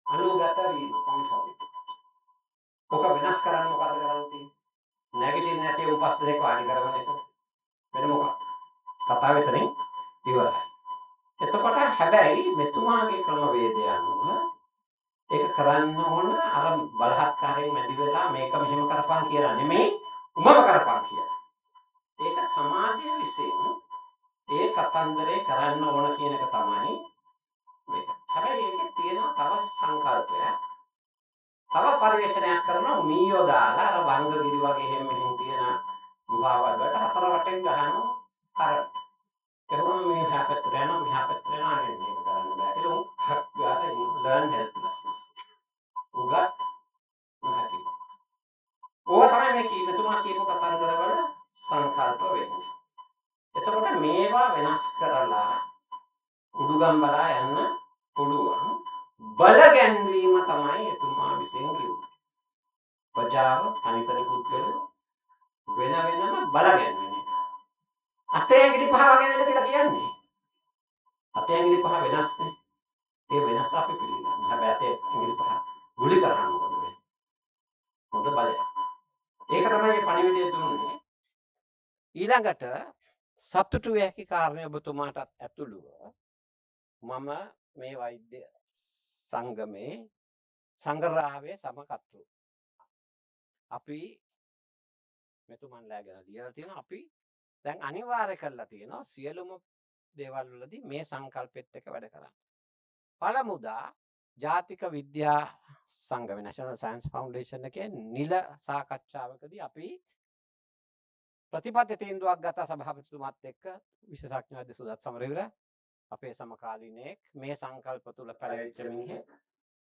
අනුගත වීම කොන්සෝල්. ඔක වෙනස් කරන්න මොකද කරන්න තියෙන්නේ? නැගිටින්නේ නැති උපස් දෙක වාඩි කරගන්න එක. වෙන මොකක්ද? කතාව එතනින් ඉවරයි. එතකොට හැබැයි මෙතුමාගේ ක්‍රමවේදය අනුව ඒක කරන්න ඕන අර බලහත්කාරයෙන් මැදි වෙලා මේක මෙහෙම කරපන් කියලා නෙමෙයි උමම කරපන් කියලා. ඒක සමාජය විසින් ඒ කතන්දරේ කරන්න ඕන කියන එක තමයි මේක. හැබැයි ඒකේ තියෙනවා තව සංකල්පයක්. තව පරිශ්‍රණයක් කරනවා මීයෝ දාලා අර වංගගිරි වගේ එහෙම මෙහෙම තියෙන ගුහාවල් වලට හතර වටෙන් ගහනවා කරට. එතකොට මේ හැපත් යනවා මෙහාපත් යනවා නේ මේක කරන්න බෑ. ඒක උක් ගාලා learn helplessness. උගත් නැති. ඕවා තමයි මේ කීපතුමා කියපු කතන්දර වල සංකල්ප වෙන්නේ. එතකොට මේවා වෙනස් කරලා උඩුගම් බලා යන්න පුළුවන්. බල ගැන්වීම තමයි එතුමා විසින් කිව්වේ. ප්‍රජාව තනිතනි පුද්ගලයෝ වෙන වෙනම බල ගැන්වෙන එක. අතේ ගිනි පහ වගේ වෙන්න කියලා කියන්නේ. අතේ ගිනි පහ වෙනස් නේ. ඒ වෙනස් අපි පිළිගන්න. හැබැයි අතේ ගිනි පහ ගුලි කරාම මොකද වෙන්නේ? හොඳ බලයක්. ඒක තමයි මේ පණිවිඩය දුන්නේ. ඊළඟට සතුටු වෙකි කාරණේ ඔබතුමාටත් ඇතුළුව මම මේ වෛද්‍ය සංගමේ සංග්‍රහයේ සමකත්තු. අපි මෙතුමන්ලා ගැන ලියලා තියෙනවා. අපි දැන් අනිවාර්ය කරලා තියෙනවා සියලුම දේවල් වලදී මේ සංකල්පෙත් එක්ක වැඩ කරන්න. පළමුදා ජාතික විද්‍යා සංගමේ National Science Foundation එකේ නිල සාකච්ඡාවකදී අපි ප්‍රතිපත්ති තීන්දුවක් ගත සභාපතිතුමාත් එක්ක විශේෂඥ වෛද්‍ය සුදත් සමරවිර අපේ සමකාලීනයෙක් මේ සංකල්ප තුල පැලවෙච්ච මිනිහෙක්.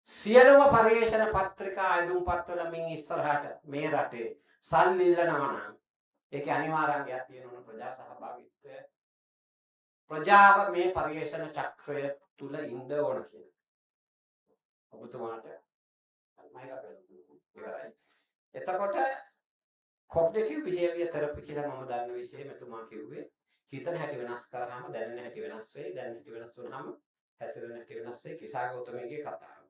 සියලුම පරිේශන පත්‍රිකා අඳුම්පත්වල මින් ඉස්සරහට මේ රටේ සල්ලි ඉල්ලනවා නම් ඒකේ අනිවාර්යයක් තියෙනවා ප්‍රජා සහභාගීත්වය. ප්‍රජාව මේ පරිේශන චක්‍රය තුල ඉන්න ඕන කියලා. ඔබතුමාට මයික් ඉවරයි. එතකොට cognitive behavior therapy කියලා මම දන්න විෂය මෙතුමා කිව්වේ හිතන හැටි වෙනස් කරාම දැනෙන හැටි වෙනස් වෙයි. දැනෙන හැටි වෙනස් වුනහම හැසිරෙන හැටි වෙනස් වෙයි. කිසා ගෞතමගේ කතාව.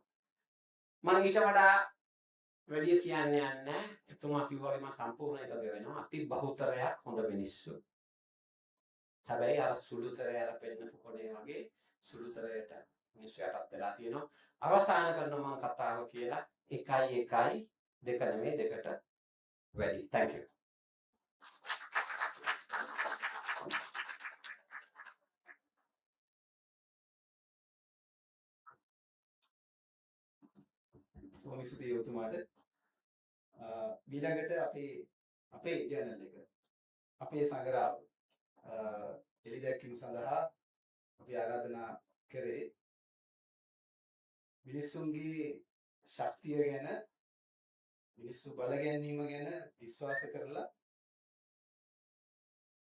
මම ඊට වඩා වැඩි කියන්නේ නැහැ. එතුමා කිව්වා වගේ මම සම්පූර්ණ එකග වෙනවා. අති බහුතරයක් හොඳ මිනිස්සු. හැබැයි අර සුළුතරය අර පෙන්නපු කොනේ වගේ සුළුතරයට මිනිස්සු යටත් වෙලා තියෙනවා. අවසාන කරන මම කතාව කියලා 1 2 නෙමෙයි 2ට වැඩි. Thank you. සෝමිස්තුතියි ඔබතුමාට. ඊළඟට අපේ ජර්නල් එක අපේ සංග්‍රහය එළිදැක්වීම සඳහා අපි ආරාධනා කරේ මිනිස්සුන්ගේ ශක්තිය ගැන මිනිස්සු බල ගැනීම ගැන විශ්වාස කරලා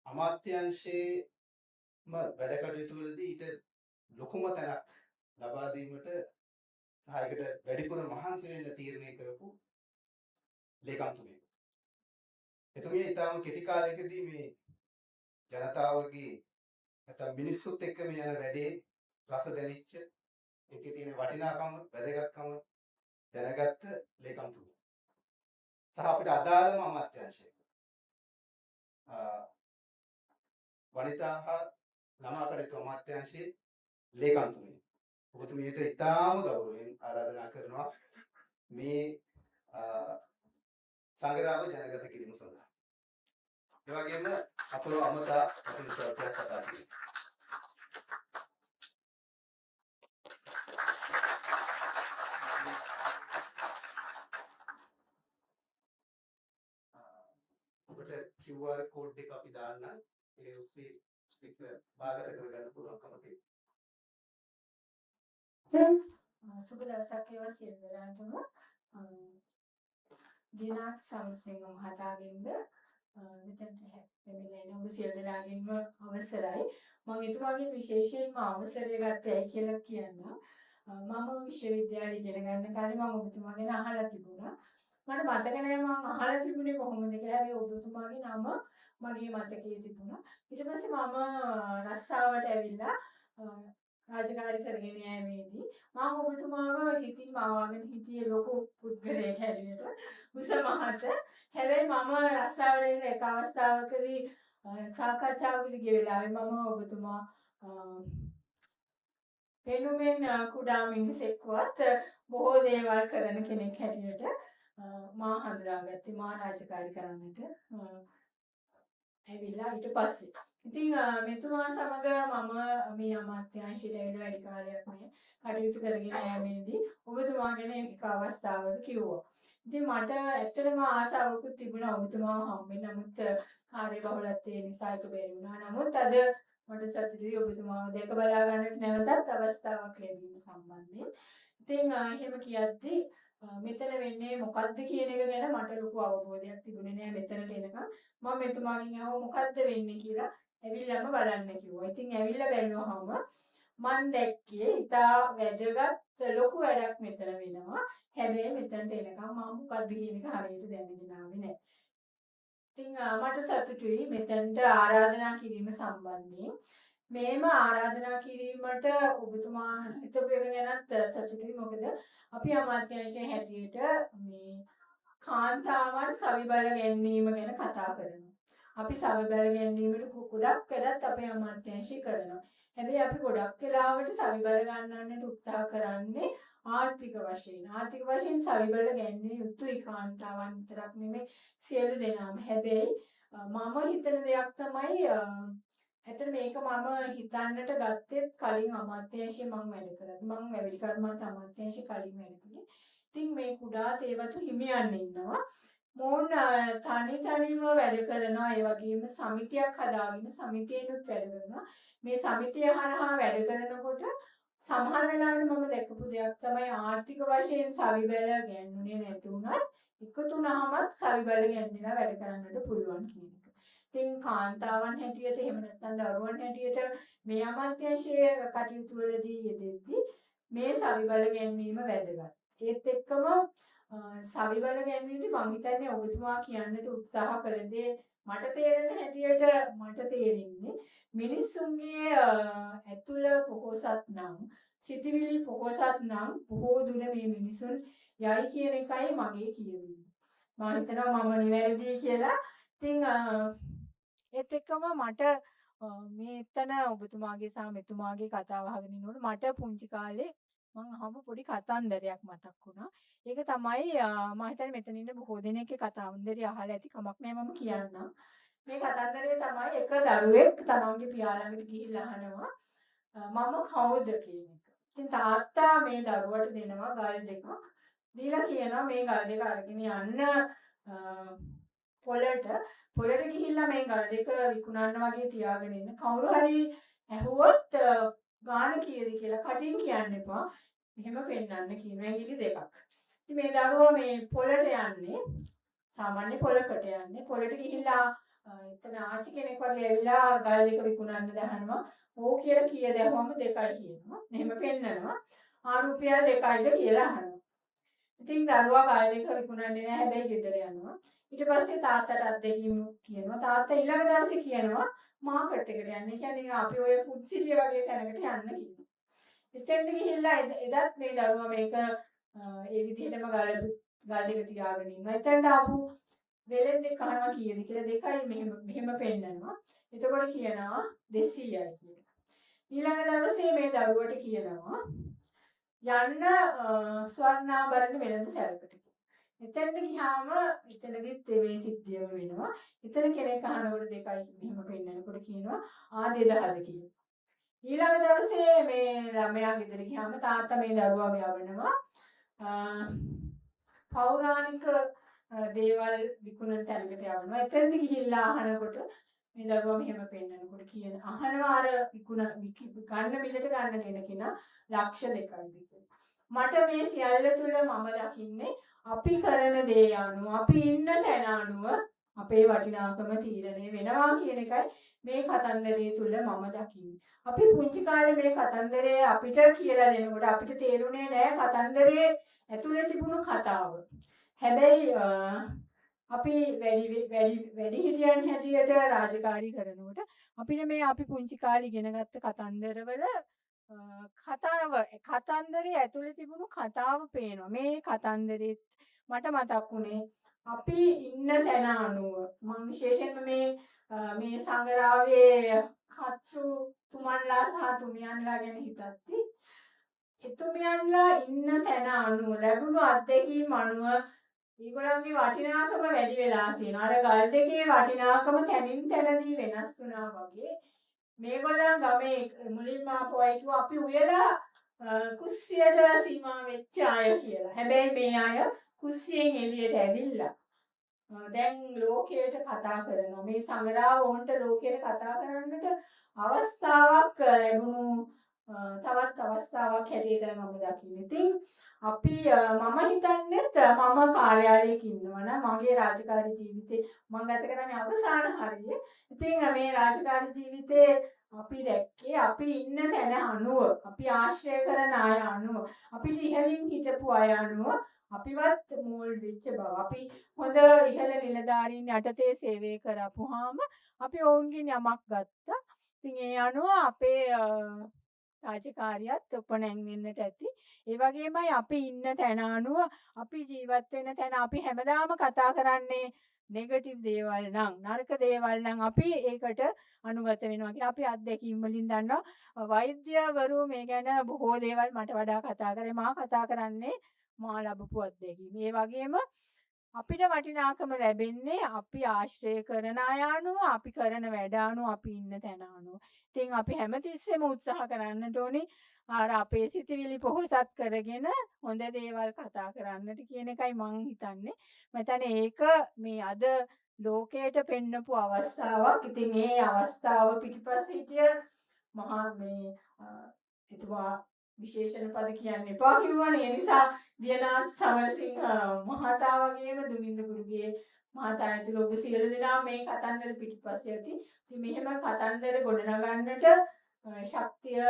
අමාත්‍යාංශයේම වැඩ කටයුතු වලදී ඊට ලොකුම තැනක් ලබා දීමට සහයකට වැඩිපුර මහන්සි වෙන්න තීරණය කරපු ලේකම්තුමෙක්. එතුමිය ඊටම කෙටි කාලයකදී මේ ජනතාවගේ නැත්නම් මිනිස්සුත් එක්ක මේ යන වැඩේ රස දැනෙච්ච ඒකේ තියෙන වටිනාකම වැදගත්කම දැනගත්ත ලේකම්තුමෙක්. සහ අපිට අදාළම අමාත්‍යාංශයක වනිතා හා ළමා කටයුතු අමාත්‍යාංශයේ ලේකම්තුමෙක්. ඔබතුමියට ඉතාම ගෞරවයෙන් ආරාධනා කරනවා මේ සංග්‍රහව ජනගත කිරීම සඳහා. ඒ වගේම අපව අමතා අපේ සත්‍යයක් කතා කිරීම. ඔබට QR code එක අපි දාන්න ඒ ඔස්සේ එක භාගත කරගන්න පුළුවන්කම තියෙනවා. සුබ දවසක් වේවා සියලු දෙනාටම. දිනක් සමසිංහ මහතාගෙන්ද මෙතනට පැමිණෙන ඔබ සියලු දෙනාගෙන්ම අවසරයි. මම එතුමාගෙන් විශේෂයෙන්ම අවසරය ගත්තයි කියලා කියන්න. මම විශ්වවිද්‍යාලේ ඉගෙන ගන්න කාලේ මම ඔබතුමාගෙන් අහලා තිබුණා. මට මතක නෑ මම අහලා තිබුණේ කොහොමද කියලා. හැබැයි ඔබතුමාගේ නම මගේ මතකයේ තිබුණා. ඊට පස්සේ මම රස්සාවට ඇවිල්ලා රාජකාරී කරගෙන යෑමේදී මම ඔබතුමාව හිතින් මවාගෙන හිටියේ ලොකු පුද්ගලයෙක් හැටියට උස මහත. හැබැයි මම රස්සාවට එන එක අවස්ථාවකදී සාකච්ඡාවකදී ගිය වෙලාවේ මම ඔබතුමා පෙනුමෙන් කුඩා මිනිසෙක්වත් බොහෝ දේවල් කරන කෙනෙක් හැටියට මා හඳුනාගත්තේ මා රාජකාරී කරන්නට ඇවිල්ලා ඊට පස්සේ. ඉතින් මෙතුමා සමග මම මේ අමාත්‍යාංශයට ඇවිල්ලා වැඩි කාලයක් මේ කටයුතු කරගෙන යෑමේදී ඔබතුමා ගැන එක අවස්ථාවක කිව්වා. ඉතින් මට ඇත්තටම ආසාවකුත් තිබුණා ඔබතුමාව හම්බෙන්න. නමුත් කාර්යබහුලත්වය නිසා ඒක බැරි වුණා. නමුත් අද මට සතුටුයි ඔබතුමාව දැක බලා ගන්නට නැවතත් අවස්ථාවක් ලැබීම සම්බන්ධයෙන්. ඉතින් එහෙම කියද්දී මෙතන වෙන්නේ මොකද්ද කියන එක ගැන මට ලොකු අවබෝධයක් තිබුණේ නෑ මෙතනට එනකම්. මම මෙතුමාගෙන් අහුව මොකද්ද වෙන්නේ කියලා ඇවිල්ලාම බලන්න කිව්වා. ඉතින් ඇවිල්ලා බැලුවාම මම දැක්කේ ඉතා වැදගත් ලොකු වැඩක් මෙතන වෙනවා. හැබැයි මෙතනට එනකම් මම මොකද්ද කියන එක හරියට දැනගෙන ආවේ නෑ. ඉතින් මට සතුටුයි මෙතනට ආරාධනා කිරීම සම්බන්ධයෙන්. මේම ආරාධනා කිරීමට ඔබතුමා හිතපු එක ගැනත් සතුටුයි. මොකද අපි අමාත්‍යාංශයේ හැටියට මේ කාන්තාවන් සවිබල ගැනීම ගැන කතා කරනවා. අපි සවිබල ගැනීමට ගොඩක් වැඩත් අපේ අමාත්‍යාංශය කරනවා. හැබැයි අපි ගොඩක් වෙලාවට සවිබල ගන්නන්නට උත්සාහ කරන්නේ ආර්ථික වශයෙන්. ආර්ථික වශයෙන් සවිබල ගැනීම යුතුයි කාන්තාවන් විතරක් නෙමෙයි සියලු දෙනාම. හැබැයි මම හිතන දෙයක් තමයි ඇත්තට මේක මම හිතන්නට ගත්තෙත් කලින් අමාත්‍යාංශයේ මම වැඩ කරා. මම වැඩි කර්මාන්ත අමාත්‍යාංශයේ කලින් වැඩ කළේ. ඉතින් මේ කුඩා තේවතු හිමියන් ඉන්නවා. මොවුන් තනිව වැඩ කරනවා. ඒ වගේම සමිතියක් හදාගෙන සමිතියෙනුත් වැඩ කරනවා. මේ සමිතිය හරහා වැඩ කරනකොට සමහර වෙලාවට මම දැකපු දෙයක් තමයි ආර්ථික වශයෙන් සවිබැල ගැන්නුනේ නැති වුණත් එකතු වුණාමත් සවිබැල ගැන්විලා වැඩ කරන්නට පුළුවන් කියන එක. ඉතින් කාන්තාවන් හැටියට එහෙම නැත්නම් දරුවන් හැටියට මේ අමාත්‍යාංශයේ කටයුතු වලදී යෙදෙද්දී මේ සවිබල ගැන්වීම වැදගත්. ඒත් එක්කම සවිබල ගැන්වීමදී මම හිතන්නේ ඔබතුමා කියන්නට උත්සාහ කළ දේ මට තේරෙන හැටියට මට තේරෙන්නේ මිනිස්සුන්ගේ ඇතුළ පොහොසත් නම් සිතිවිලි පොහොසත් නම් බොහෝ දුර මේ මිනිසුන් යයි කියන එකයි මගේ කියවීම. මම හිතනවා මම නිවැරදි කියලා. ඉතින් ඒත් එක්කම මට මේ එතන ඔබතුමාගේ සහ මෙතුමාගේ කතාව අහගෙන ඉන්නකොට මට පුංචි කාලේ මම අහපු පොඩි කතන්දරයක් මතක් වුණා. ඒක තමයි මම හිතන්නේ මෙතන ඉන්න බොහෝ දෙනෙක්ගේ කතන්දරය අහලා ඇති කමක් නැහැ මම කියන්නම්. මේ කතන්දරය තමයි එක දරුවෙක් තමන්ගේ පියා ළඟට ගිහිල්ලා අහනවා මම කවුද කියන එක. ඉතින් තාත්තා මේ දරුවට දෙනවා ගල් දෙකක්. දීලා කියනවා මේ ගල් දෙක අරගෙන යන්න පොළට ගිහිල්ලා මේ ගල් දෙක විකුණන්න වගේ තියාගෙන ඉන්න. කවුරු හරි ඇහුවොත් ගාන කීයද කියලා කටින් කියන්න එපා. එහෙම පෙන්නන්න කියනවා ඇඟිලි දෙකක්. ඉතින් මේ දරුවා මේ පොළට යන්නේ සාමාන්‍ය පොළකට යන්නේ. පොළට ගිහිල්ලා එතන ආච්චි කෙනෙක් වගේ ඇවිල්ලා ගල් දෙක විකුණන්න දහනවා. ඕ කියලා කීයද ඇහුවම 2යි කියනවා. මෙහෙම පෙන්නනවා. රුපියල් 2යිද කියලා අහනවා. ඉතින් දරුවා ගල් දෙක විකුණන්නේ නැහැ. හැබැයි ගෙදර යනවා. ඊට පස්සේ තාත්තට අත්දැකීම් කියනවා. තාත්තා ඊළඟ දවසේ කියනවා මාකට් එකට යන්න. ඒ කියන්නේ අපි ඔය ෆුඩ් සිටි වගේ තැනකට යන්න කියනවා. එතෙන්ද ගිහිල්ලා එදත් මේ දරුවා මේක ඒ විදිහටම ගල් දෙක තියාගෙන ඉන්නවා. එතනට ආපු වෙලෙන්දේ කනවා කීයද කියලා 2යි මෙහෙම පෙන්නනවා. එතකොට කියනවා 200යි කියලා. ඊළඟ දවසේ මේ දරුවට කියනවා යන්න ස්වර්ණාභරණ වෙළඳ සැලකට. එතනට ගියාම එතනදිත් මේ සිද්ධියම වෙනවා. එතන කෙනෙක් අහනකොට 2යි මෙහෙම පෙන්නනකොට කියනවා 2000ද කියලා. ඊළඟ දවසේ මේ ළමයා ගෙදර ගියාම තාත්තා මේ දරුවා යවනවා පෞරාණික දේවල් විකුණන තැනකට යවනවා. එතනදි ගිහිල්ලා අහනකොට මේ දරුවා මෙහෙම පෙන්නනකොට කියන අහනවා අර ගන්න මිලට ගන්න දෙන කෙනා ලක්ෂ 2යි. මට මේ සියල්ල තුල මම දකින්නේ අපි කරන දේ අනුව අපි ඉන්න තැන අනුව අපේ වටිනාකම තීරණය වෙනවා කියන එකයි මේ කතන්දරය තුල මම දකින්නේ. අපි පුංචි කාලේ මේ කතන්දරය අපිට කියලා දෙනකොට අපිට තේරුනේ නෑ කතන්දරයේ ඇතුලේ තිබුණු කතාව. හැබැයි අපි වැඩි හිටියන් හැටියට රාජකාරී කරනකොට අපිට මේ අපි පුංචි කාලේ ඉගෙනගත්ත කතන්දරවල කතන්දරයේ ඇතුලේ තිබුණු කතාව පේනවා. මේ කතන්දරේ මට මතක් වුණේ අපි ඉන්න තැන අනුව මම විශේෂයෙන්ම මේ සංගරාවේ කතෘ තුමන්ලා සහ තුමියන්ලා ගැන හිතද්දි එතුමියන්ලා ඉන්න තැන අනුව ලැබුණු අත්දැකීම් අනුව ඒගොල්ලන්ගේ වටිනාකම වැඩි වෙලා තියෙනවා. අර ගල් දෙකේ වටිනාකම තැනින් තැනදී වෙනස් වුණා වගේ මේගොල්ලන් ගමේ මුලින්ම ආපු අය කිව්වා අපි උයලා කුස්සියට සීමා වෙච්ච අය කියලා. හැබැයි මේ අය කුස්සියෙන් එළියට ඇවිල්ලා දැන් ලෝකයට කතා කරනවා. මේ සංග්‍රහව ඕන්ට ලෝකයට කතා කරන්නට අවස්ථාවක් ලැබුණු තවත් අවස්ථාවක් හැටියට මම දකින්නේ. ඉතින් අපි මම හිතන්නේ මම කාර්යාලයක ඉන්නවා නම් මගේ රාජකාරී ජීවිතේ මම ගත කරන්නේ අවසාන හරියේ. ඉතින් මේ රාජකාරී ජීවිතේ අපි දැක්කේ අපි ඉන්න තැන අනුව අපි ආශ්‍රය කරන අය අනුව අපි ඉහළින් හිටපු අය අනුව අපිවත් මෝල්ඩ් වෙච්ච බව. අපි හොඳ ඉහළ නිලධාරීන් යටතේ සේවය කරපුවාම අපි ඔවුන්ගෙන් යමක් ගත්තා. ඉතින් ඒ අනුව අපේ රාජකාරියත් උපනැන් වෙන්නට ඇති. ඒ වගේමයි අපි ඉන්න තැන අනුව අපි ජීවත් වෙන තැන අපි හැමදාම කතා කරන්නේ නෙගටිව් දේවල් නම් නරක දේවල් නම් අපි ඒකට අනුගත වෙනවා කියලා අපි අත්දැකීම් වලින් දන්නවා. වෛද්‍යවරු මේ ගැන බොහෝ දේවල් මට වඩා කතා කරේ. මා කතා කරන්නේ මා ලැබපු අත්දැකීම්. ඒ වගේම අපිට වටිනාකම ලැබෙන්නේ අපි ආශ්‍රය කරන අය අනුව, අපි කරන වැඩ අනුව, අපි ඉන්න තැන අනුව. ඉතින් අපි හැමතිස්සෙම උත්සාහ කරන්නට ඕනේ අර අපේ සිතිවිලි පොහොසත් කරගෙන හොඳ දේවල් කතා කරන්නට කියන එකයි මං හිතන්නේ. මම ඒක මේ අද ලෝකයට පෙන්නපු අවස්ථාවක්. ඉතින් ඒ අවස්ථාව පිටිපස්සේ හිටිය මහා මේ එතුමා විශේෂණ පද කියන්න එපා කිව්වනේ. ඒ නිසා දියනාත් සමරසිංහ මහතා වගේම දුමින්ද ගුරුගේ මහතා ඇතුළු ඔබ සියලු දෙනා මේ කතන්දර පිටිපස්සේ ඇති. ඉතින් මෙහෙම කතන්දර ගොඩනගන්නට ශක්තිය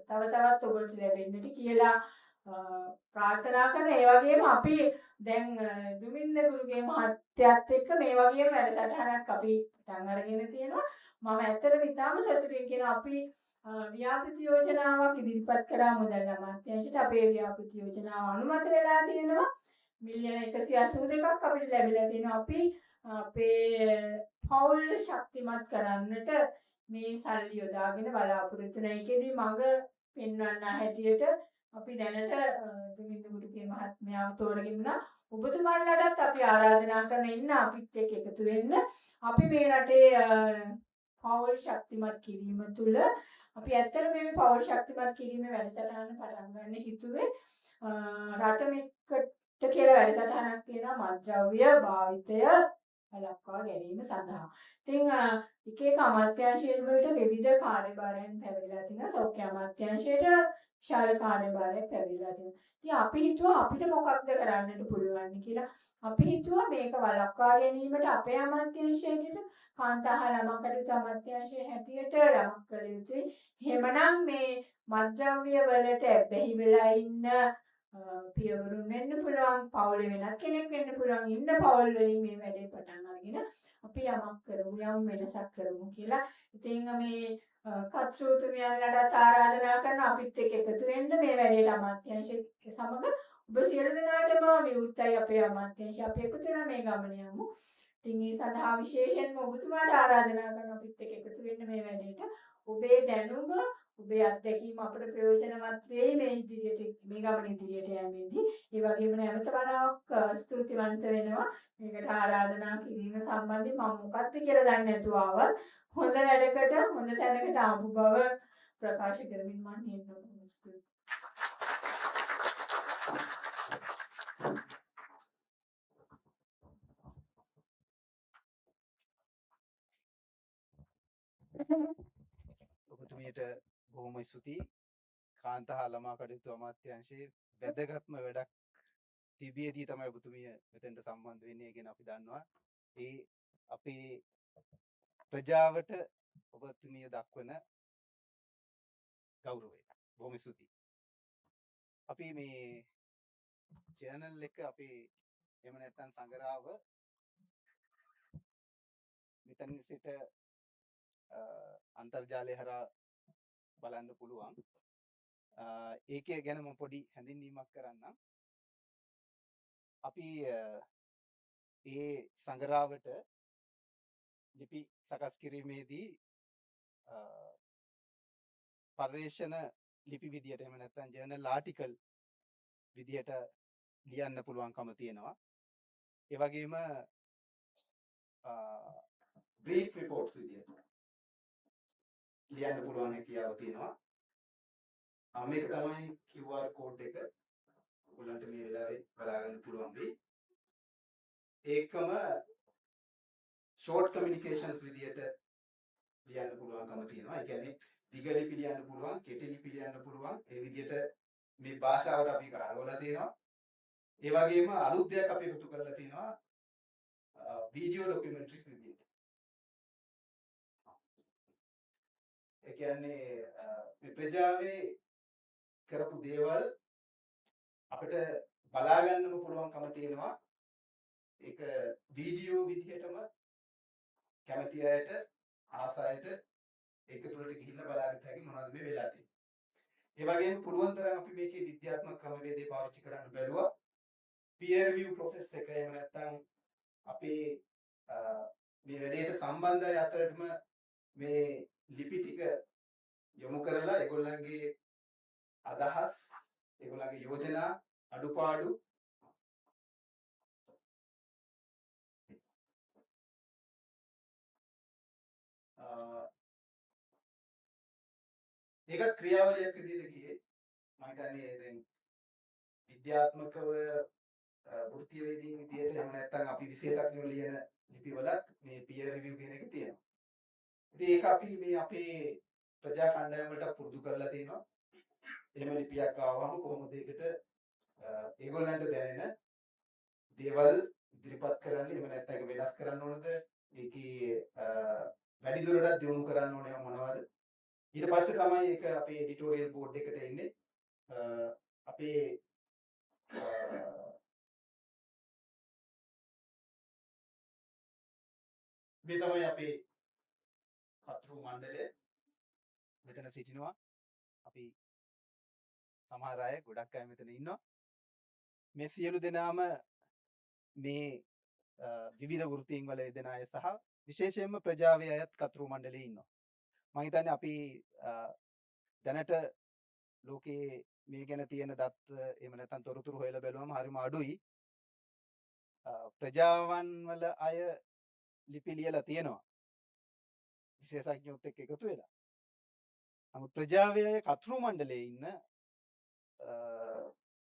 තව තවත් ඔබට ලැබෙන්නට කියලා ප්‍රාර්ථනා කරන. ඒ වගේම අපි දැන් දුමින්ද ගුරුගේ මහත්යත් එක්ක මේ වගේම වැඩසටහනක් අපි පටන් අරගෙන තියෙනවා. මම ඇත්තටම ඉතාම සතුටින් කියන අපි ව්‍යාපෘති යෝජනාවක් ඉදිරිපත් කරා මුදල් අමාත්‍යාංශයට. අපේ ව්‍යාපෘති යෝජනාව අනුමත වෙලා තියෙනවා. මිලියන 182ක් අපිට ලැබිලා තියෙනවා. අපි අපේ පෞල් ශක්තිමත් කරන්නට මේ සල්ලි යොදාගෙන බලාපොරොත්තු වෙන එකේදී මඟ පෙන්වන්න හැටියට අපි දැනට දුමින්ද ගුරුගේ මහත්මයාව තෝරගෙන ඉන්නා. ඔබතුමාලටත් අපි ආරාධනා කරන ඉන්න අපිත් එක්ක එකතු වෙන්න. අපි මේ රටේ පෞල් ශක්තිමත් කිරීම තුළ අපි ඇත්තට මේ පෞල් ශක්තිමත් කිරීමේ වැඩසටහන පටන් ගන්න හිතුවේ රට මෙකට කියලා වැඩසටහනක් තියෙනවා මත්ද්‍රව්‍ය භාවිතය වළක්වා ගැනීම සඳහා. ඉතින් එක එක අමාත්‍යාංශයන් වලට විවිධ කාර්යභාරයන් පැවරිලා තිනවා. සෞඛ්‍ය අමාත්‍යාංශයට විශාල කාර්යභාරයක් පැවරිලා තිනවා. ඉතින් අපි හිතුවා අපිට මොකක්ද කරන්නට පුළුවන් කියලා. අපි හිතුවා මේක වළක්වා ගැනීමට අපේ අමාත්‍යාංශයට කාන්තා හා ළමා කටයුතු අමාත්‍යාංශයේ හැටියට යමක් කළ යුතුයි. එහෙමනම් මේ මත්ද්‍රව්‍ය වලට ඇබ්බැහි වෙලා ඉන්න පියවරුන් වෙන්න පුළුවන්, පවුලේ වෙනත් කෙනෙක් වෙන්න පුළුවන්, ඉන්න පවුල් වලින් මේ වැඩේ පටන් අරගෙන අපි යමක් කරමු, යම් වෙනසක් කරමු කියලා. ඉතින් මේ කත්සූතුමියන්ලට ආරාධනා කරන අපිත් එක්ක එකතු වෙන්න මේ වැඩේට අමාත්‍යාංශයේ සමග ඔබ සියලු දෙනාටම විවෘතයි අපේ අමාත්‍යාංශය අපි එකතු වෙලා මේ ගමන යමු. ඉතින් ඒ සඳහා විශේෂයෙන්ම ඔබතුමාට ආරාධනා කරන අපිත් එක්ක එකතු වෙන්න මේ වැඩේට. ඔබේ දැනුම, ඔබේ අත්දැකීම අපට ප්‍රයෝජනවත් වෙයි මේ ඉදිරියට මේ ගමන ඉදිරියට යෑමේදී. ඒ වගේම නැවත වරක් ස්තුතිවන්ත වෙනවා මේකට ආරාධනා කිරීම සම්බන්ධයෙන්. මම මොකක්ද කියලා දන්නේ නැතුව ආවත් හොඳ වැඩකට හොඳ තැනකට ආපු බව ප්‍රකාශ කරමින් මම හිතනවා ස්තුතියි. ඔබතුමියට බොහොම ස්තුතියි. කාන්තා හා ළමා කටයුතු අමාත්‍යාංශයේ වැදගත්ම වැඩක් තිබියදී තමයි ඔබතුමිය මෙතෙන්ට සම්බන්ධ වෙන්නේ කියන අපි දන්නවා. ඒ අපේ ප්‍රජාවට ඔබතුමිය දක්වන ගෞරවය. බොහොම ස්තුතියි. අපි මේ channel එක අපේ එහෙම නැත්නම් සංගරාව මෙතන සිට අන්තර්ජාලය හරහා බලන්න පුළුවන්. ඒකේ ගැන මම පොඩි හැඳින්වීමක් කරන්නම්. අපි ඒ සංගරාවට ලිපි සකස් කිරීමේදී පර්යේෂණ ලිපි විදියට එහෙම නැත්නම් ජර්නල් ආටිකල් විදියට ලියන්න පුළුවන්කම තියෙනවා. ඒ වගේම බ්‍රීෆ් රිපෝට්ස් විදියට ලියන්න පුළුවන් හැකියාව තියෙනවා. මේක තමයි QR code එක. ඔයගොල්ලන්ට මේ වෙලාවේ බලා ගන්න පුළුවන් වෙයි. ඒකම short communications විදියට ලියන්න පුළුවන්කම තියෙනවා. ඒ කියන්නේ දිග ලිපි ලියන්න පුළුවන්, කෙටි ලිපි ලියන්න පුළුවන්. ඒ විදියට මේ භාෂාවට අපි කරවලා තියෙනවා. ඒ වගේම අලුත් දෙයක් අපි එකතු කරලා තියෙනවා. වීඩියෝ ડોකියුමන්ටරිස් විදියට. ඒ කියන්නේ මේ ප්‍රජාවේ කරපු දේවල් අපිට බලා ගන්නම පුළුවන්කම තියෙනවා. ඒක වීඩියෝ විදිහටම කැමති අයට ආසායට ඒක තුළට ගිහිල්ලා බලාගන්න හැකි මොනවද මේ වෙලා තියෙන්නේ. ඒ වගේම පුළුවන් තරම් අපි මේකේ විද්‍යාත්මක ක්‍රමවේදේ පාවිච්චි කරන්න බැලුවා. peer review process එක එහෙම නැත්නම් අපේ මේ වැඩේට සම්බන්ධ අය අතරටම මේ ලිපි ටික යොමු කරලා ඒගොල්ලන්ගේ අදහස්, ඒගොල්ලන්ගේ යෝජනා, අඩුපාඩු ඒකත් ක්‍රියාවලියක් විදිහට ගියේ හිතන්නේ දැන් විද්‍යාත්මකව වෘත්තීයවේදීන් විදියට එහෙම නැත්නම් අපි විශේෂඥයෝ ලියන ලිපිවලත් මේ peer review කියන එක තියෙනවා. ඉතින් ඒක අපි මේ අපේ ප්‍රජා කණ්ඩායම් වලට පුරුදු කරලා තියෙනවා. එහෙම ලිපියක් ආවම කොහොමද ඒකට ඒගොල්ලන්ට දැනෙන දේවල් ඉදිරිපත් කරන්නේ, එහෙම නැත්නම් ඒක වෙනස් කරන්න ඕනද, ඒකේ වැඩි දුරටත් දියුණු කරන්න ඕනේ මොනවද? ඊට පස්සේ තමයි ඒක අපේ එඩිටෝරියල් බෝඩ් එකට එන්නේ. අපේ මේ තමයි අපේ කතෘ මණ්ඩලය. මෙතන සිටිනවා අපි සමහර අය, ගොඩක් අය මෙතන ඉන්නවා. මේ සියලු දෙනාම මේ විවිධ වෘත්තීන් වල යෙදෙන අය සහ විශේෂයෙන්ම ප්‍රජාවේ අයත් කතෘ මණ්ඩලයේ ඉන්නවා. මම හිතන්නේ අපි දැනට ලෝකයේ මේ ගැන තියෙන දත් එහෙම නැත්නම් තොරතුරු හොයලා බැලුවම හරිම අඩුයි. ප්‍රජාවන් වල අය ලිපි ලියලා තියෙනවා විශේෂඥයොත් එක්ක එකතු වෙලා. නමුත් ප්‍රජාවේ අය කතෘ මණ්ඩලයේ ඉන්න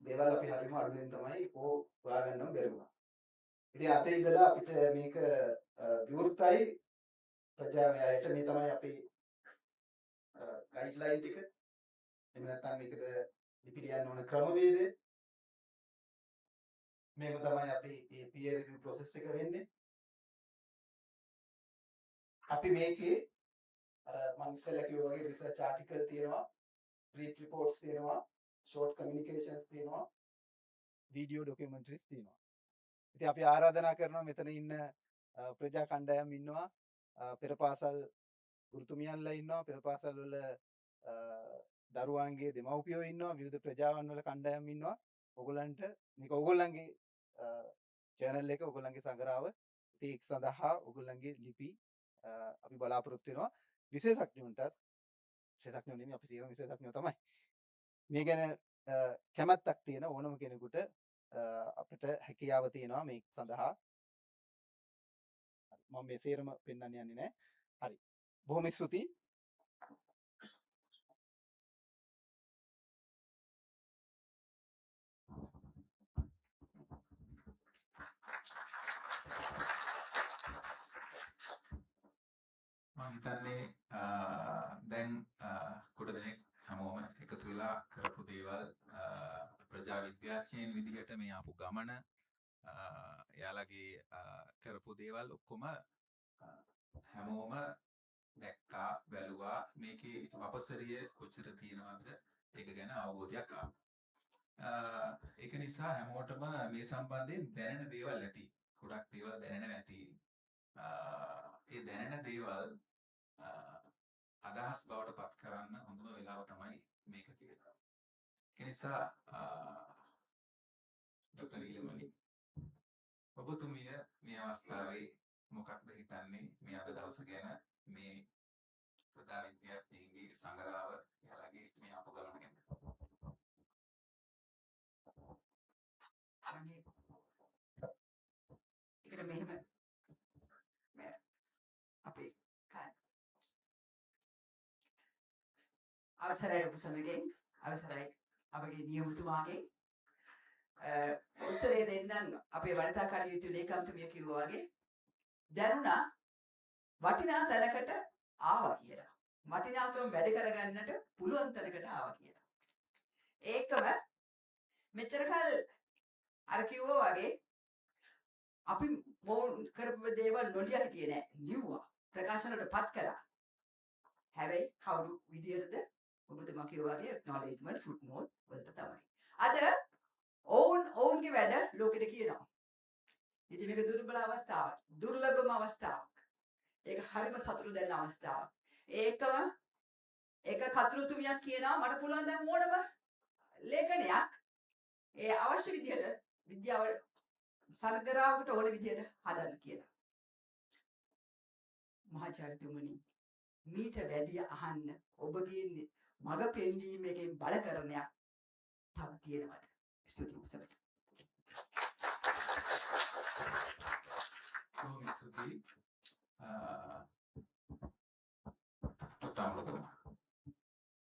දේවල් අපි හරිම අඩුවෙන් තමයි හොයාගන්නව බැරුණා. ඉතින් අතේ ඉඳලා අපිට මේක විවෘතයි ප්‍රජාවේ අයට. මේ තමයි අපේ ගයිඩ්ලයින් ටික. එහෙම නැත්නම් මේකට ලිපි ලියන්න ඕන ක්‍රමවේදය. මේක තමයි අපි මේ peer review process එක වෙන්නේ. අපි මේකේ මම ඉස්සෙල්ලා කිව්වා වගේ research article තියෙනවා, brief reports තියෙනවා, short communications තියෙනවා, video documentaries තියෙනවා. ඉතින් අපි ආරාධනා කරනවා මෙතන ඉන්න ප්‍රජා කණ්ඩායම් ඉන්නවා, පෙරපාසල් ගුරුතුමියන්ලා ඉන්නවා, පෙරපාසල් වල දරුවන්ගේ දෙමව්පියෝ ඉන්නවා, විවිධ ප්‍රජාවන් වල කණ්ඩායම් ඉන්නවා. ඔයගොල්ලන්ට මේක ඔයගොල්ලන්ගේ channel එක, ඔයගොල්ලන්ගේ සංග්‍රහව. ඉතින් ඒක සඳහා ඔයගොල්ලන්ගේ ලිපි අපි බලාපොරොත්තු වෙනවා. විශේෂඥයන්ටත්, විශේෂඥයෝ නෙමෙයි අපි සියලුම විශේෂඥයෝ තමයි. මේ ගැන කැමැත්තක් තියෙන ඕනම කෙනෙකුට අපිට හැකියාව තියෙනවා මේක සඳහා. මම මේ සේරම පෙන්වන්න යන්නේ නැහැ. හරි. බොහොම ස්තුතියි. මම හිතන්නේ දැන් ගොඩ දෙනෙක් හැමෝම එකතු වෙලා කරපු දේවල් ප්‍රජා විද්‍යාඥයන් විදිහට මේ ආපු ගමන එයාලගේ කරපු දේවල් ඔක්කොම හැමෝම දැක්කා බැලුවා. මේකේ අපසරිය කොච්චර තියෙනවද ඒක ගැන අවබෝධයක් ආවා. ඒක නිසා හැමෝටම මේ සම්බන්ධයෙන් දැනෙන දේවල් ඇති. ගොඩක් දේවල් දැනෙනවා ඇති. ඒ දැනෙන දේවල් අදහස් බවට පත් කරන්න හොඳම වෙලාව තමයි මේක කියලා. ඒ නිසා ડોક્ટર ඊලමනි ඔබතුමිය මේ අවස්ථාවේ මොකක්ද හිතන්නේ මේ අද දවස ගැන, මේ ප්‍රධාන විද්‍යාඥයින්ගේ සංග්‍රහව එයාලගේ මේ අප ගමන ගැන? ඒකට මෙහෙම අපේ අවසරයි ඔබසමගෙන්, අවසරයි අපගේ නියමිතතුමාගෙන් උත්තරේ දෙන්නම්. අපේ වනිතා කටයුතු ලේකම්තුමිය කිව්වා වගේ දැනුණා වටිනා තැනකට ආවා කියලා. වටිනාකම වැඩ කරගන්නට පුළුවන් තැනකට ආවා කියලා. ඒකම මෙච්චර කල් අර කිව්වා වගේ අපි කරපු දේවල් නොලිය හිටියේ නෑ. ලිව්වා, ප්‍රකාශනවලටපත් කළා. හැබැයි කවුරු විදියටද? ඔබතුමා කිව්වා වගේ acknowledgement footnote වලට තමයි. අද ඔවුන්ගේ වැඩ ලෝකෙට කියනවා. ඉතින් මේක දුර්බල අවස්ථාවක්, දුර්ලභම අවස්ථාවක්. ඒක හරිම සතුටු දැනෙන අවස්ථාවක්. ඒක කතෘතුමියක් කියනවා මට පුළුවන් දැන් ඕනම ලේඛනයක් ඒ අවශ්‍ය විදිහට විද්‍යාව සරගරාවකට ඕන විදිහට හදන්න කියලා. මහාචාර්යතුමනි, මීට වැඩි අහන්න ඔබගේ මග පෙන්වීමකින් බලකරණයක් තව තියෙනවද? ස්තුතියි සර්. බොහොම ස්තුතියි.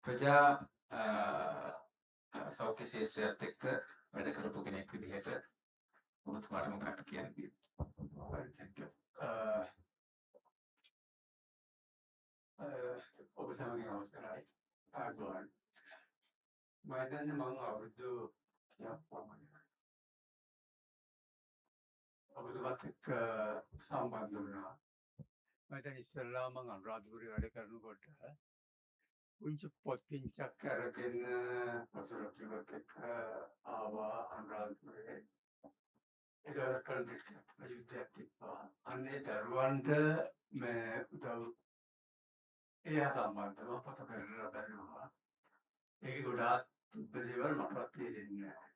ප්‍රජා සෞඛ්‍ය ශාස්ත්‍රයත් එක්ක වැඩ කරපු කෙනෙක් විදිහට ඔබතුමාට මොකක්ද කියන්නේ? Thank you. ඔබ සමගින් අවසරයි. ආගමන. මම දැන් මම අවුරුදු ඔබතුමාත් එක්ක සම්බන්ධ වුණා. මම දැන් ඉස්සෙල්ලා මම අනුරාධපුරේ වැඩ කරනකොට පුංචි පොත් පිංචක් අරගෙන පසුරක්ෂකත් එක්ක ආවා අනුරාධපුරේ. ඒක කල්පිත යුද්ධයක් තිබ්බා. අන්නේ දරුවන්ට මේ උදව් ඒ සම්බන්ධව පොත පෙරලා බලනවා. ඒක ගොඩාක් දේවල් මටත් තේරෙන්නේ නැහැ.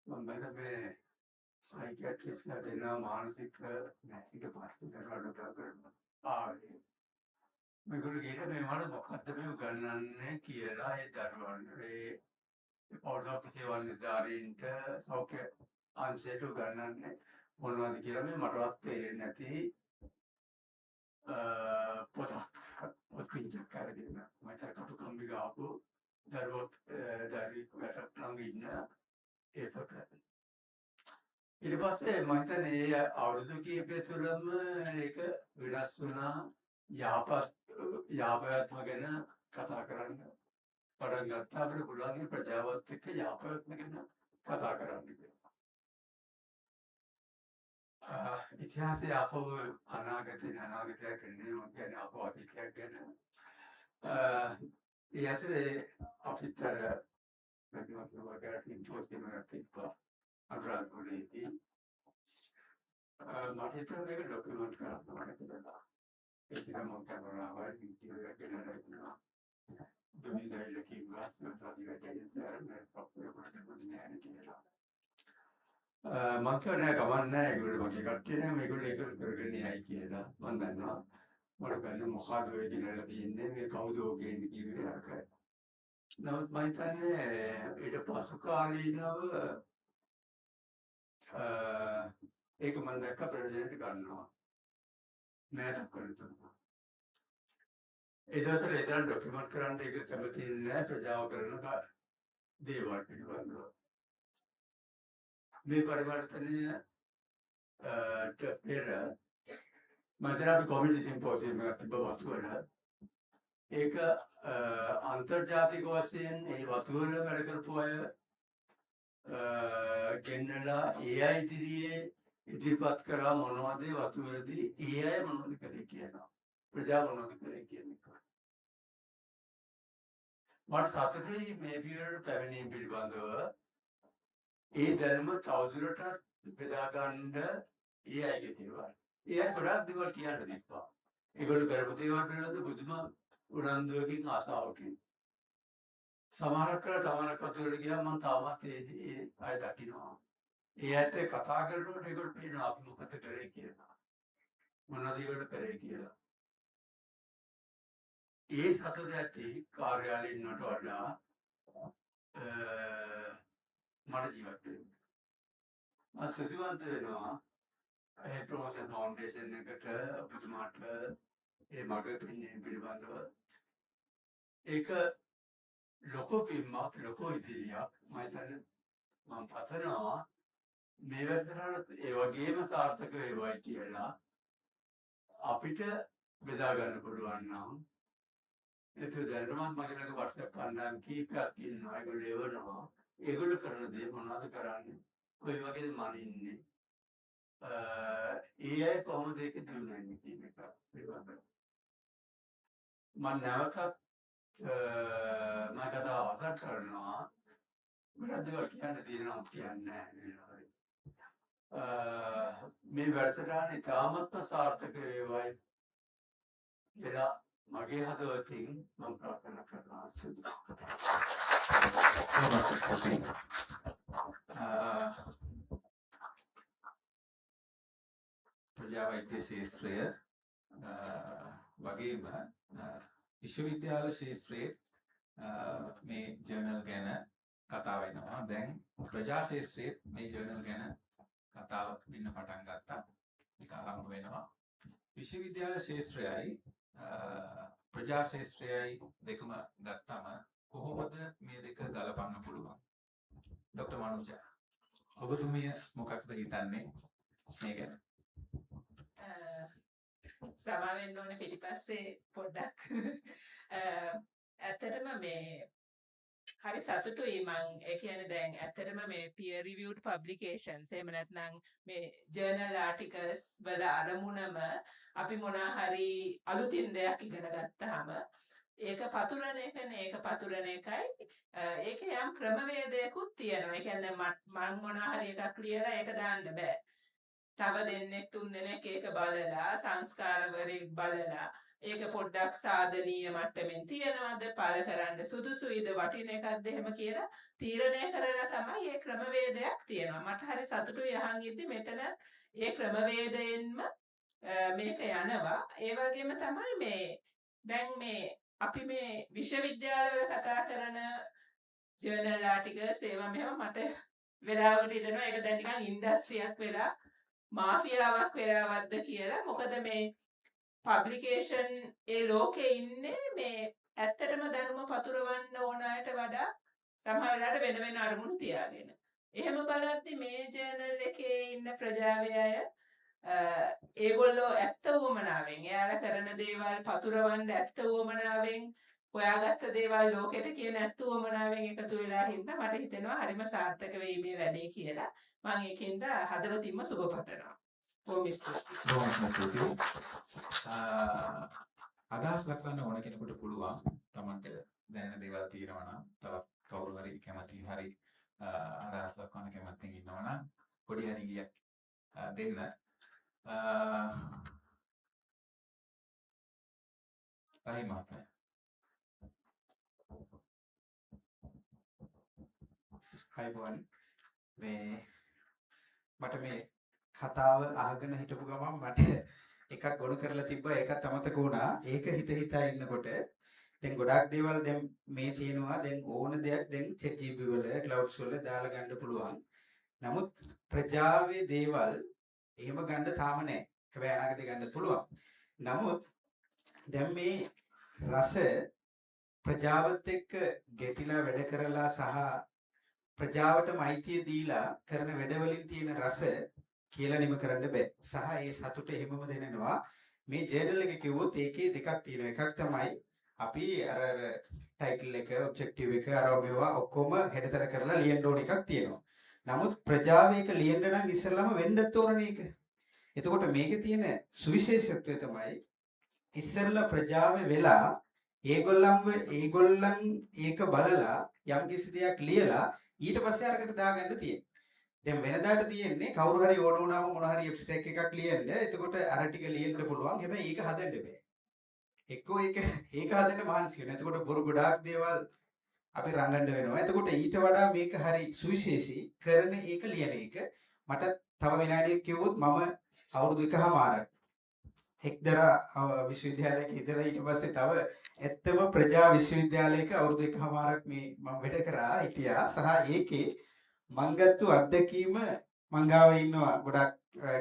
මම මේ සයිකියාට්‍රිස්ලා දෙන මානසික නෛතික පස්සේ දරුවන්ට කරනවා. ආවේ මේගොල්ලෝ ගිහින් මේ වල මොකද්ද මේ උගන්වන්නේ කියලා ඒ දරුවන්ට ඒ පෞද්ගලික සේවා නිලධාරීන්ට සෞඛ්‍ය අංශයට උගන්වන්නේ මොනවද කියලා මේ මටවත් තේරෙන්නේ නැති පොත් පිටක් අරගෙන මම තරකට කම්බි ගාපු දරුවෝ දරුවෙක් ළඟ ඉන්න ඒ පොත ඊට පස්සේ මම හිතන්නේ ඒ අවුරුදු කිහිපය තුළම ඒක වෙනස් වුණා. යාපයත්ම ගැන කතා කරන්න පටන් ගත්තා. අපිට පුළුවන් ප්‍රජාවත් එක්ක යාපයත්ම ගැන කතා කරන්න කියලා. ඉතිහාසයේ අපව අනාගතයක් කියන්නේ මම කියන්නේ අපව අතීතයක් ගැන. ඒ ඇතුලේ අපිට මැදිමත් වර්ගයක් ඉන්ට්‍රොස්ටිමර් තිබ්බා අනුරාධපුරේදී. මට හිතෙනවා මේක ඩොකියුමන්ට් කරන්න ඕනේ කියලා. ඒක නම් කැමරාවල් වීඩියෝ එකක් ගෙනල්ලා දුනිදයිල කිව්වා සුන්දරදී සර් ප්‍රොපර් කරන්න නෑ කියලා. මම කියන්නේ කවන්නේ ඒගොල්ලෝ වගේ කට්ටිය නෑ මේගොල්ලෝ ඒක කරගෙන යයි කියලා. මම දන්නවා මට ගන්න මොකද ඔය ගෙනල්ලා තියන්නේ මේ කවුද ඔගේ ඉන්නේ කියලා කරා. නමුත් මම හිතන්නේ ඊට පසු කාලීනව ඒක මම දැක්ක ප්‍රෙසිඩන්ට් ගන්නවා. නෑ කරනවා. ඒ දවස්වල ඒතරම් ඩොකියුමන්ට් කරන්න ඒක කැමති නෑ ප්‍රජාව කරන දේවල් පිළිබඳව. මේ පරිවර්තනය පෙර මදරාපි කොමිටි සිම්පෝසියම් එකක් තිබ්බ වතුවල. ඒක අන්තර්ජාතික වශයෙන් ඒ වතුවල වැඩ කරපු අය ගෙන්නලා ඒ අය ඉදිරිපත් කරා මොනවද වතුවලදී ඒ අය මොනවද කරේ කියනවා. ප්‍රජාව මොනවද කරේ කියන එක. මට සතුටුයි මේ පිළිවෙලට පැමිණීම පිළිබඳව. ඒ දැනුම තවදුරටත් බෙදා ගන්න ඒ අයගේ දේවල්. ඒ අය ගොඩාක් දේවල් කියන්න තිබ්බා. ඒගොල්ලෝ කරපු දේවල් පිළිබඳව බුදුම උනන්දුවකින් ආසාවකින්. සමහරක් කරලා තමනක් වතුවලට ගියාම මම තාමත් ඒ අය දකින්නවා. ඒ ඇත්ත කතා කරනකොට ඒගොල්ලෝ පේනවා අපි මොකද කරේ කියලා. මොනවද ඒගොල්ලෝ කරේ කියලා. ඒ සතුට ඇති කාර්යාලේ ඉන්නට වඩා මට ජීවත් වෙන්න. මම සතුටුවන්ත වෙනවා ඒ ප්‍රොමෝෂන් ෆවුන්ඩේෂන් එකට ඔබතුමාට ඒ මග පෙන්වීම පිළිබඳව. ඒක ලොකු පින්මක් ලොකු ඉදිරියක්. මම හිතන්නේ මම පතනවා මේ වැඩසටහනත් ඒ වගේම සාර්ථක වේවායි කියලා අපිට බෙදා ගන්න පුළුවන් නම් ඒක දැනටමත් මගේ ළඟ WhatsApp කණ්ඩායම් කීපයක් ඉන්නවා. ඒගොල්ලෝ එවනවා. ඒගොල්ලෝ කරන දේ මොනවද කරන්නේ? කොයි වගේද මනින්නේ? ඒ අය කොහොමද ඒක දිනුනේ කියන එක පිළිබඳව. මම නැවතත් මම කතාව අවසන් කරනවා. මොකද දේවල් කියන්න තියෙනවා කියන්නේ නැහැ. මේ වැඩසටහන ඉතාමත්ම සාර්ථක වේවායි කියලා මගේ හදවතින් මම ප්‍රාර්ථනා කරනවා. ප්‍රජා වෛද්‍ය ශාස්ත්‍රය වගේම විශ්වවිද්‍යාල ශාස්ත්‍රයේ මේ ජර්නල් ගැන කතා වෙනවා. දැන් ප්‍රජා ශාස්ත්‍රයේ මේ ජර්නල් ගැන කතාව වෙන්න පටන් ගත්තා. ඒක ආරම්භ වෙනවා. විශ්වවිද්‍යාල ශාස්ත්‍රයයි ප්‍රජා ශාස්ත්‍රයයි දෙකම ගත්තම කොහොමද මේ දෙක ගලපන්න පුළුවන්? ડોક્ટર මනෝජ ඔබතුමිය මොකක්ද හිතන්නේ මේ ගැන? සමාවෙන්න ඕනේ පිටිපස්සේ පොඩ්ඩක් ඇත්තටම මේ හරි සතුටුයි මං ඒ කියන්නේ දැන් ඇත්තටම මේ peer reviewed publications එහෙම නැත්නම් මේ journal articles වල අරමුණම අපි මොනවා හරි අලුතින් දෙයක් ඉගෙන ගත්තාම ඒක පතුරන එකනේ ඒක පතුරන එකයි ඒකේ යම් ක්‍රමවේදයකුත් තියෙනවා. ඒ කියන්නේ මං මොනවා හරි එකක් ලියලා ඒක දාන්න බෑ. තව දෙන්නෙක් තුන් දෙනෙක් ඒක බලලා සංස්කාරවරයෙක් බලලා ඒක පොඩ්ඩක් සාධනීය මට්ටමින් තියනවද පළ කරන්න සුදුසුයිද වටින එකක්ද එහෙම කියලා තීරණය කරලා තමයි මේ ක්‍රමවේදයක් තියෙනවා. මට හරි සතුටුයි අහන් ඉද්දි මෙතන මේ ක්‍රමවේදයෙන්ම මේක යනවා. ඒ වගේම තමයි මේ දැන් මේ අපි මේ විශ්වවිද්‍යාලවල කතා කරන ජර්නල් ආටිකල්ස් ඒවා මෙහෙම මට වෙලාවට හිතෙනවා ඒක දැන් නිකන් ඉන්ඩස්ට්‍රියක් වෙලා මාෆියාවක් වෙලාවක්ද කියලා. මොකද මේ පබ්ලිකේෂන් ඒ ලෝකේ ඉන්නේ මේ ඇත්තටම දැනුම පතුරවන්න ඕන අයට වඩා සමහර වෙලාවට වෙන වෙන අරමුණු තියාගෙන. එහෙම බලද්දි මේ ජර්නල් එකේ ඉන්න ප්‍රජාවේ අය ඒගොල්ලෝ ඇත්ත වුමනාවෙන් එයාලා කරන දේවල් පතුරවන්න ඇත්ත වුමනාවෙන් හොයාගත්ත දේවල් ලෝකෙට කියන ඇත්ත වුමනාවෙන් එකතු වෙලා හින්දා මට හිතෙනවා හරිම සාර්ථක වෙයි මේ වැඩේ කියලා. මම ඒකෙන්ද හදවතින්ම සුබ පතනවා. බොහොම ස්තුතියි. අදහස් දක්වන්න ඕන කෙනෙකුට පුළුවන් තමන්ට දැනෙන දේවල් තියෙනවා නම් තවත් කවුරු හරි කැමති හරි අදහස් දක්වන්න කැමතින් ඉන්නවා නම් පොඩි හරි ගියක් දෙන්න. හරි මහත්මයා. හයිබෝන් මේ මට මේ කතාව අහගෙන හිටපු ගමන් මට එකක් ගොනු කරලා තිබ්බා ඒකත් අමතක වුණා. ඒක හිතා ඉන්නකොට දැන් ගොඩාක් දේවල් දැන් මේ තියෙනවා දැන් ඕන දෙයක් දැන් ChatGPT වල clouds වල දාලා ගන්න පුළුවන්. නමුත් ප්‍රජාවේ දේවල් එහෙම ගන්න තාම නැහැ. හැබැයි අනාගතේ ගන්න පුළුවන්. නමුත් දැන් මේ රස ප්‍රජාවත් එක්ක ගැටිලා වැඩ කරලා සහ ප්‍රජාවටම අයිතිය දීලා කරන වැඩවලින් තියෙන රස කියලා නිම කරන්න බෑ. සහ ඒ සතුට එහෙමම දැනෙනවා. මේ ජර්නල් එක කිව්වොත් ඒකේ දෙකක් තියෙනවා. එකක් තමයි අපි අර ටයිටල් එක, ඔබ්ජෙක්ටිව් එක, අර මේවා ඔක්කොම හෙඩතර කරලා ලියන්න ඕන එකක් තියෙනවා. නමුත් ප්‍රජාවේක ලියන්න නම් ඉස්සෙල්ලාම වෙන්නත් ඕනනේ ඒක. එතකොට මේකේ තියෙන සුවිශේෂත්වය තමයි ඉස්සෙල්ලා ප්‍රජාවේ වෙලා ඒගොල්ලන් ඒක බලලා යම් කිසි දෙයක් ලියලා ඊට පස්සේ අරකට දාගන්න තියෙනවා. දැන් වෙනදාට තියෙන්නේ කවුරු හරි ඕන වුණාම මොන හරි ඇබ්ස්ට්‍රැක්ට් එකක් ලියන්න. එතකොට අර ටික ලියන්න පුළුවන්. හැබැයි ඒක හදන්න බෑ. එක්කෝ ඒක හදන්න මහන්සි වෙනවා. එතකොට බොරු ගොඩාක් දේවල් අපි රඟන්න වෙනවා. එතකොට ඊට වඩා මේක හරි සුවිශේෂී කරන එක ලියන එක. මට තව විනාඩියක් කිව්වොත් මම අවුරුදු 1කමාරක් එක්දරා විශ්වවිද්‍යාලයක ඉඳලා ඊට පස්සේ තව ඇත්තම ප්‍රජා විශ්වවිද්‍යාලයක අවුරුදු 1කමාරක් මේ මම වැඩ කරා හිටියා. සහ ඒකේ මං ගත්තු අත්දැකීම මං ගාව ඉන්නවා ගොඩක්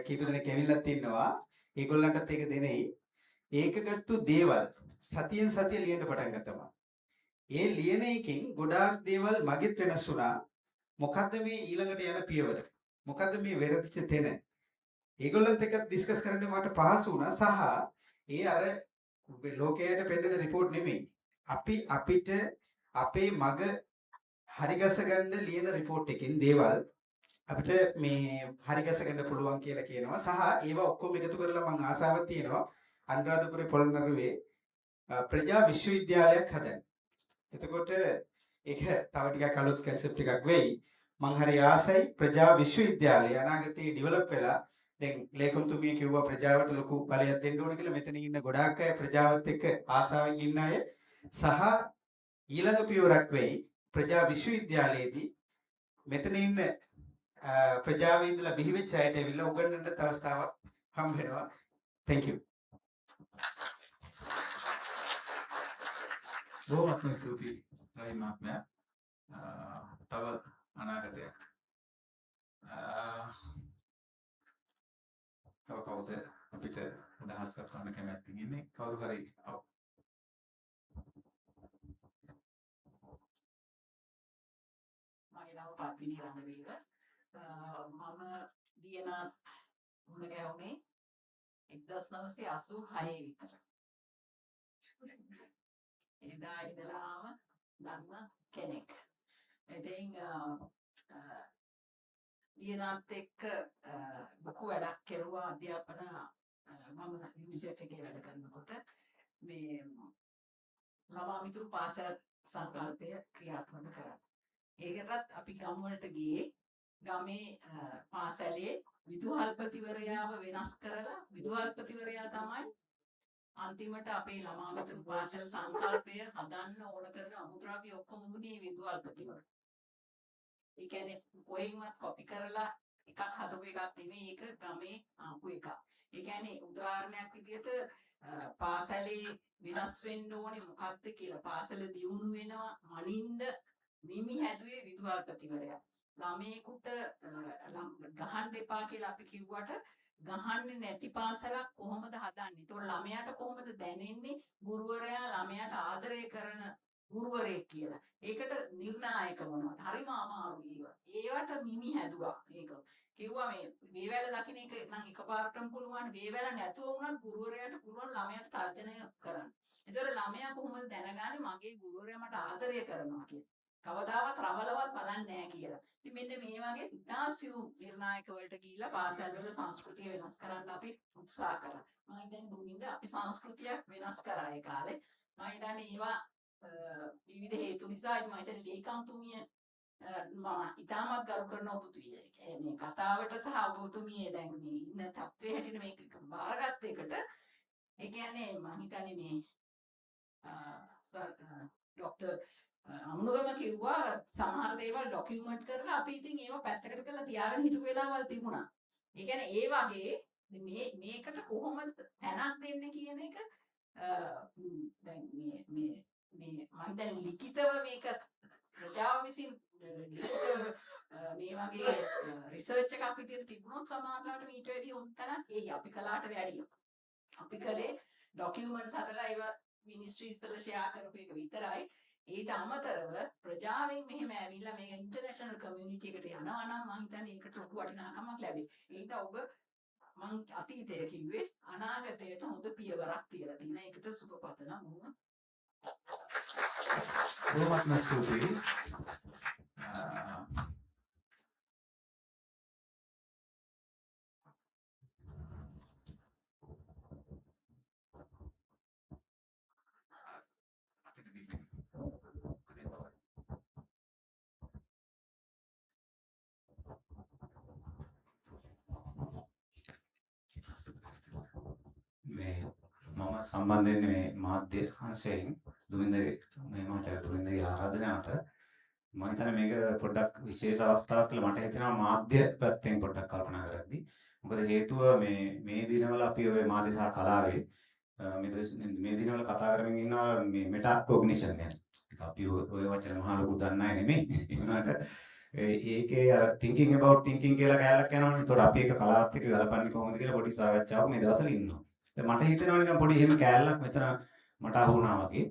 කීප දෙනෙක් ඇවිල්ලත් ඉන්නවා. ඒගොල්ලන්ටත් ඒක දෙනෙයි. ඒක ගත්තු දේවල් සතියෙන් සතිය ලියන්න පටන් ගත්තා. ඒ ලියන එකෙන් ගොඩාක් දේවල් මගෙත් වෙනස් වුණා. මොකද්ද මේ ඊළඟට යන පියවර? මොකද්ද මේ වෙරදිච්ච තැන? ඒගොල්ලන්ත් එක්ක ඩිස්කස් කරන්න මට පහසු වුණා. සහ ඒ අර ලෝකයට පෙන්නන රිපෝට් නෙමෙයි. අපිට අපේ මග හරිගස ගන්න ලියන රිපෝට් එකකින් දේවල් අපිට මේ හරිගස ගන්න පුළුවන් කියලා කියනවා. සහ ඒවා ඔක්කොම එකතු කරලා මම ආසාවක් තියෙනවා අනුරාධපුරේ පොළොන්නරුවේ ප්‍රජා විශ්වවිද්‍යාලයක් හදන්න. එතකොට ඒක තව ටිකක් අලුත් කන්සෙප්ට් එකක් වෙයි. මං හරි ආසයි ප්‍රජා විශ්වවිද්‍යාලය අනාගතේ ඩෙවලොප් වෙලා දැන් ලේකම්තුමිය කිව්වා ප්‍රජාවට ලොකු බලයක් දෙන්න ඕන කියලා. මෙතන ඉන්න ගොඩාක් අය ප්‍රජාවත් එක්ක ආසාවෙන් ඉන්න අය සහ ඊළඟ පියවරක් වෙයි ප්‍රජා විශ්වවිද්‍යාලයේදී මෙතන ඉන්න ප්‍රජාවේ ඉඳලා බිහිවෙච්ච අයට ඇවිල්ලා උගන්වන්නත් අවස්ථාවක් හම්බ වෙනවා. Thank you. බොහොමත්ම ස්තුතියි රවි මහත්මයා. තව අනාගතයක්. තව කවුද අපිට අදහස් දක්වන්න කැමැත්තෙන් ඉන්නේ? කවුරු හරි මගේ නම පත්මිනි රණවීර. මම දියනාත් මුණ ගැහුනේ 1986 විතර. එදා ඉඳලාම දන්න කෙනෙක්. ඉතින් දියනාත් එක්ක ලොකු වැඩක් කෙරුවා අධ්‍යාපන මම UNICEF එකේ වැඩ කරනකොට මේ ළමා මිතුරු පාසල් සංකල්පය ක්‍රියාත්මක කරා. ඒකටත් අපි ගම් වලට ගියේ ගමේ පාසලේ විදුහල්පතිවරයාව වෙනස් කරලා විදුහල්පතිවරයා තමයි අන්තිමට අපේ ළමා මිතුරු පාසල් සංකල්පය හදන්න ඕන කරන අමුද්‍රව්‍ය ඔක්කොම උනේ විදුහල්පතිවරයා. ඒ කියන්නේ කොහෙන්වත් කොපි කරලා එකක් හදපු එකක් නෙමෙයි ඒක ගමේ ආපු එකක්. ඒ කියන්නේ උදාහරණයක් විදිහට පාසලේ වෙනස් වෙන්න ඕනේ මොකක්ද කියලා පාසල දියුණු වෙනවා මනින්ද මිමි හැදුවේ විදුහල්පතිවරයා. ළමයෙකුට ගහන්න එපා කියලා අපි කිව්වට ගහන්නේ නැති පාසලක් කොහොමද හදන්නේ? ඒතකොට ළමයාට කොහොමද දැනෙන්නේ ගුරුවරයා ළමයාට ආදරය කරන ගුරුවරයෙක් කියලා. ඒකට නිර්ණායක මොනවද? හරිම අමාරුයි ඒවට මිමි හැදුවා. ඒක කිව්වා මේ වේවැල දකින්න එක නම් එකපාරටම පුළුවන්. වේවැල නැතුව වුණත් ගුරුවරයාට පුළුවන් ළමයාට තර්ජනය කරන්න. ඒතකොට ළමයා කොහොමද දැනගන්නේ මගේ ගුරුවරයා මට ආදරය කරනවා කියලා? කවදාවත් රවලවත් බලන්නේ නැහැ කියලා. ඉතින් මෙන්න මේ වගේ ඉතාසියු නිර්ණායක වලට ගිහිල්ලා පාසල් වල සංස්කෘතිය වෙනස් කරන්න අපි උත්සාහ කරා. මම හිතන්නේ දුමින්ද අපි සංස්කෘතියක් වෙනස් කරා ඒ කාලේ. මම හිතන්නේ ඒවා විවිධ හේතු නිසා මම හිතන්නේ ලේකම්තුමිය මම ඉතාමත් ගරු කරන ඔබතුමිය. මේ කතාවට සහ ඔබතුමිය දැන් මේ ඉන්න තත්ත්වයේ හැටියට මේක බාරගත් එකට ඒ කියන්නේ මම හිතන්නේ මේ ડોક્ટર අමුණුගම කිව්වා සමහර දේවල් ડોකියුමන්ට් කරලා අපි ඉතින් ඒව පැත්තකට කරලා තියාගෙන හිටපු වෙලාවල් තිබුණා. ඒ කියන්නේ ඒ වගේ මේකට කොහොමද තැනක් දෙන්නේ කියන එක දැන් මේ මම දැන් ලිඛිතව මේක ප්‍රජාව විසින් ලිඛිතව මේ වගේ රිසර්ච් එකක් විදිහට තිබුණොත් සමහරවිට මීට වැඩි හොඳ තැනක් එයි අපි කලාට වැඩිය. අපි කලේ ડોකියුමන්ට්ස් හදලා ඒව මිනිස්ට්‍රීස් වල ෂෙයා කරපු එක විතරයි. ඊට අමතරව ප්‍රජාවෙන් මෙහෙම ඇවිල්ලා මේක ඉන්ටර්නැෂනල් කමියුනිටි එකට යනවා නම් මම හිතන්නේ ඒකට ලොකු වටිනාකමක් ලැබෙයි. ඒක ඔබ මං අතීතය කිව්වේ අනාගතයට හොඳ පියවරක් තියලා තියෙන. ඒකට සුබපතනවා මොනවා. බොහොමත්ම ස්තුතියි. මේ මම සම්බන්ධ වෙන්නේ මේ මාධ්‍ය අංශයෙන් දුමින්දගේ මේ මහාචාර්ය දුමින්දගේ ආරාධනාවට මම හිතන්නේ මේක පොඩ්ඩක් විශේෂ අවස්ථාවක් කියලා මට හිතෙනවා මාධ්‍ය පැත්තෙන් පොඩ්ඩක් කල්පනා කරද්දී. මොකද හේතුව මේ දිනවල අපි ඔය මාධ්‍ය සහ කලාවේ මේ දිනවල කතා කරමින් ඉන්නවා මේ මෙටාකොග්නිෂන් ගැන. අපි ඔය වචන මහා ලොකු දන්නේ නෙමෙයි. ඒ වුණාට ඒකේ අර thinking about thinking කියලා කැලලක් යනවනේ. ඒතකොට අපි ඒක කලාවත් එක්ක ගලපන්නේ කොහොමද කියලා පොඩි සාකච්ඡාවක් මේ දවස්වල ඉන්නවා. දැන් මට හිතෙනවා නිකන් පොඩි එහෙම කැලලක් මෙතන මට අහු වුණා වගේ.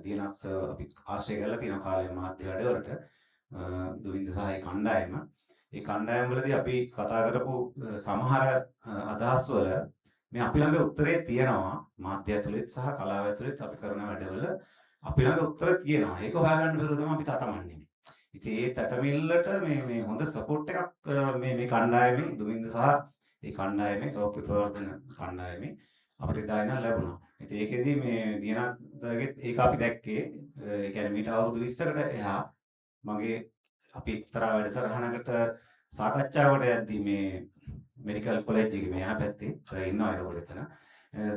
දියනාත් අපි ආශ්‍රය කරලා තියෙන කාලේ මාධ්‍ය වැඩවලට දුවින්ද සහ ඒ කණ්ඩායම් වලදී අපි කතා කරපු සමහර අදහස් වල මේ අපි ළඟ උත්තරේ තියෙනවා මාධ්‍ය ඇතුළෙත් සහ කලාව ඇතුළෙත් අපි කරන වැඩවල අපි ළඟ උත්තර තියෙනවා. ඒක හොයාගන්න බැරුව තමයි අපි තටමන්නේ. ඉතින් ඒ තටමිල්ලට මේ හොඳ සපෝට් එකක් මේ කණ්ඩායමේ දුවින්ද සහ ඒ කණ්ඩායමේ සෞඛ්‍ය ප්‍රවර්තන කණ්ඩායමේ අපිට දායනා ලැබුණා. ඉතින් ඒකෙදි මේ දියනාත්ගෙත් ඒක අපි දැක්කේ ඒ කියන්නේ මීට අවුරුදු 20කට එහා මගේ අපි එක්තරා වැඩසටහනකට සාකච්ඡාවට යද්දී මේ මෙඩිකල් කොලෙජ් එකේ මෙහා පැත්තේ ඉන්නවා ඒකවල එතන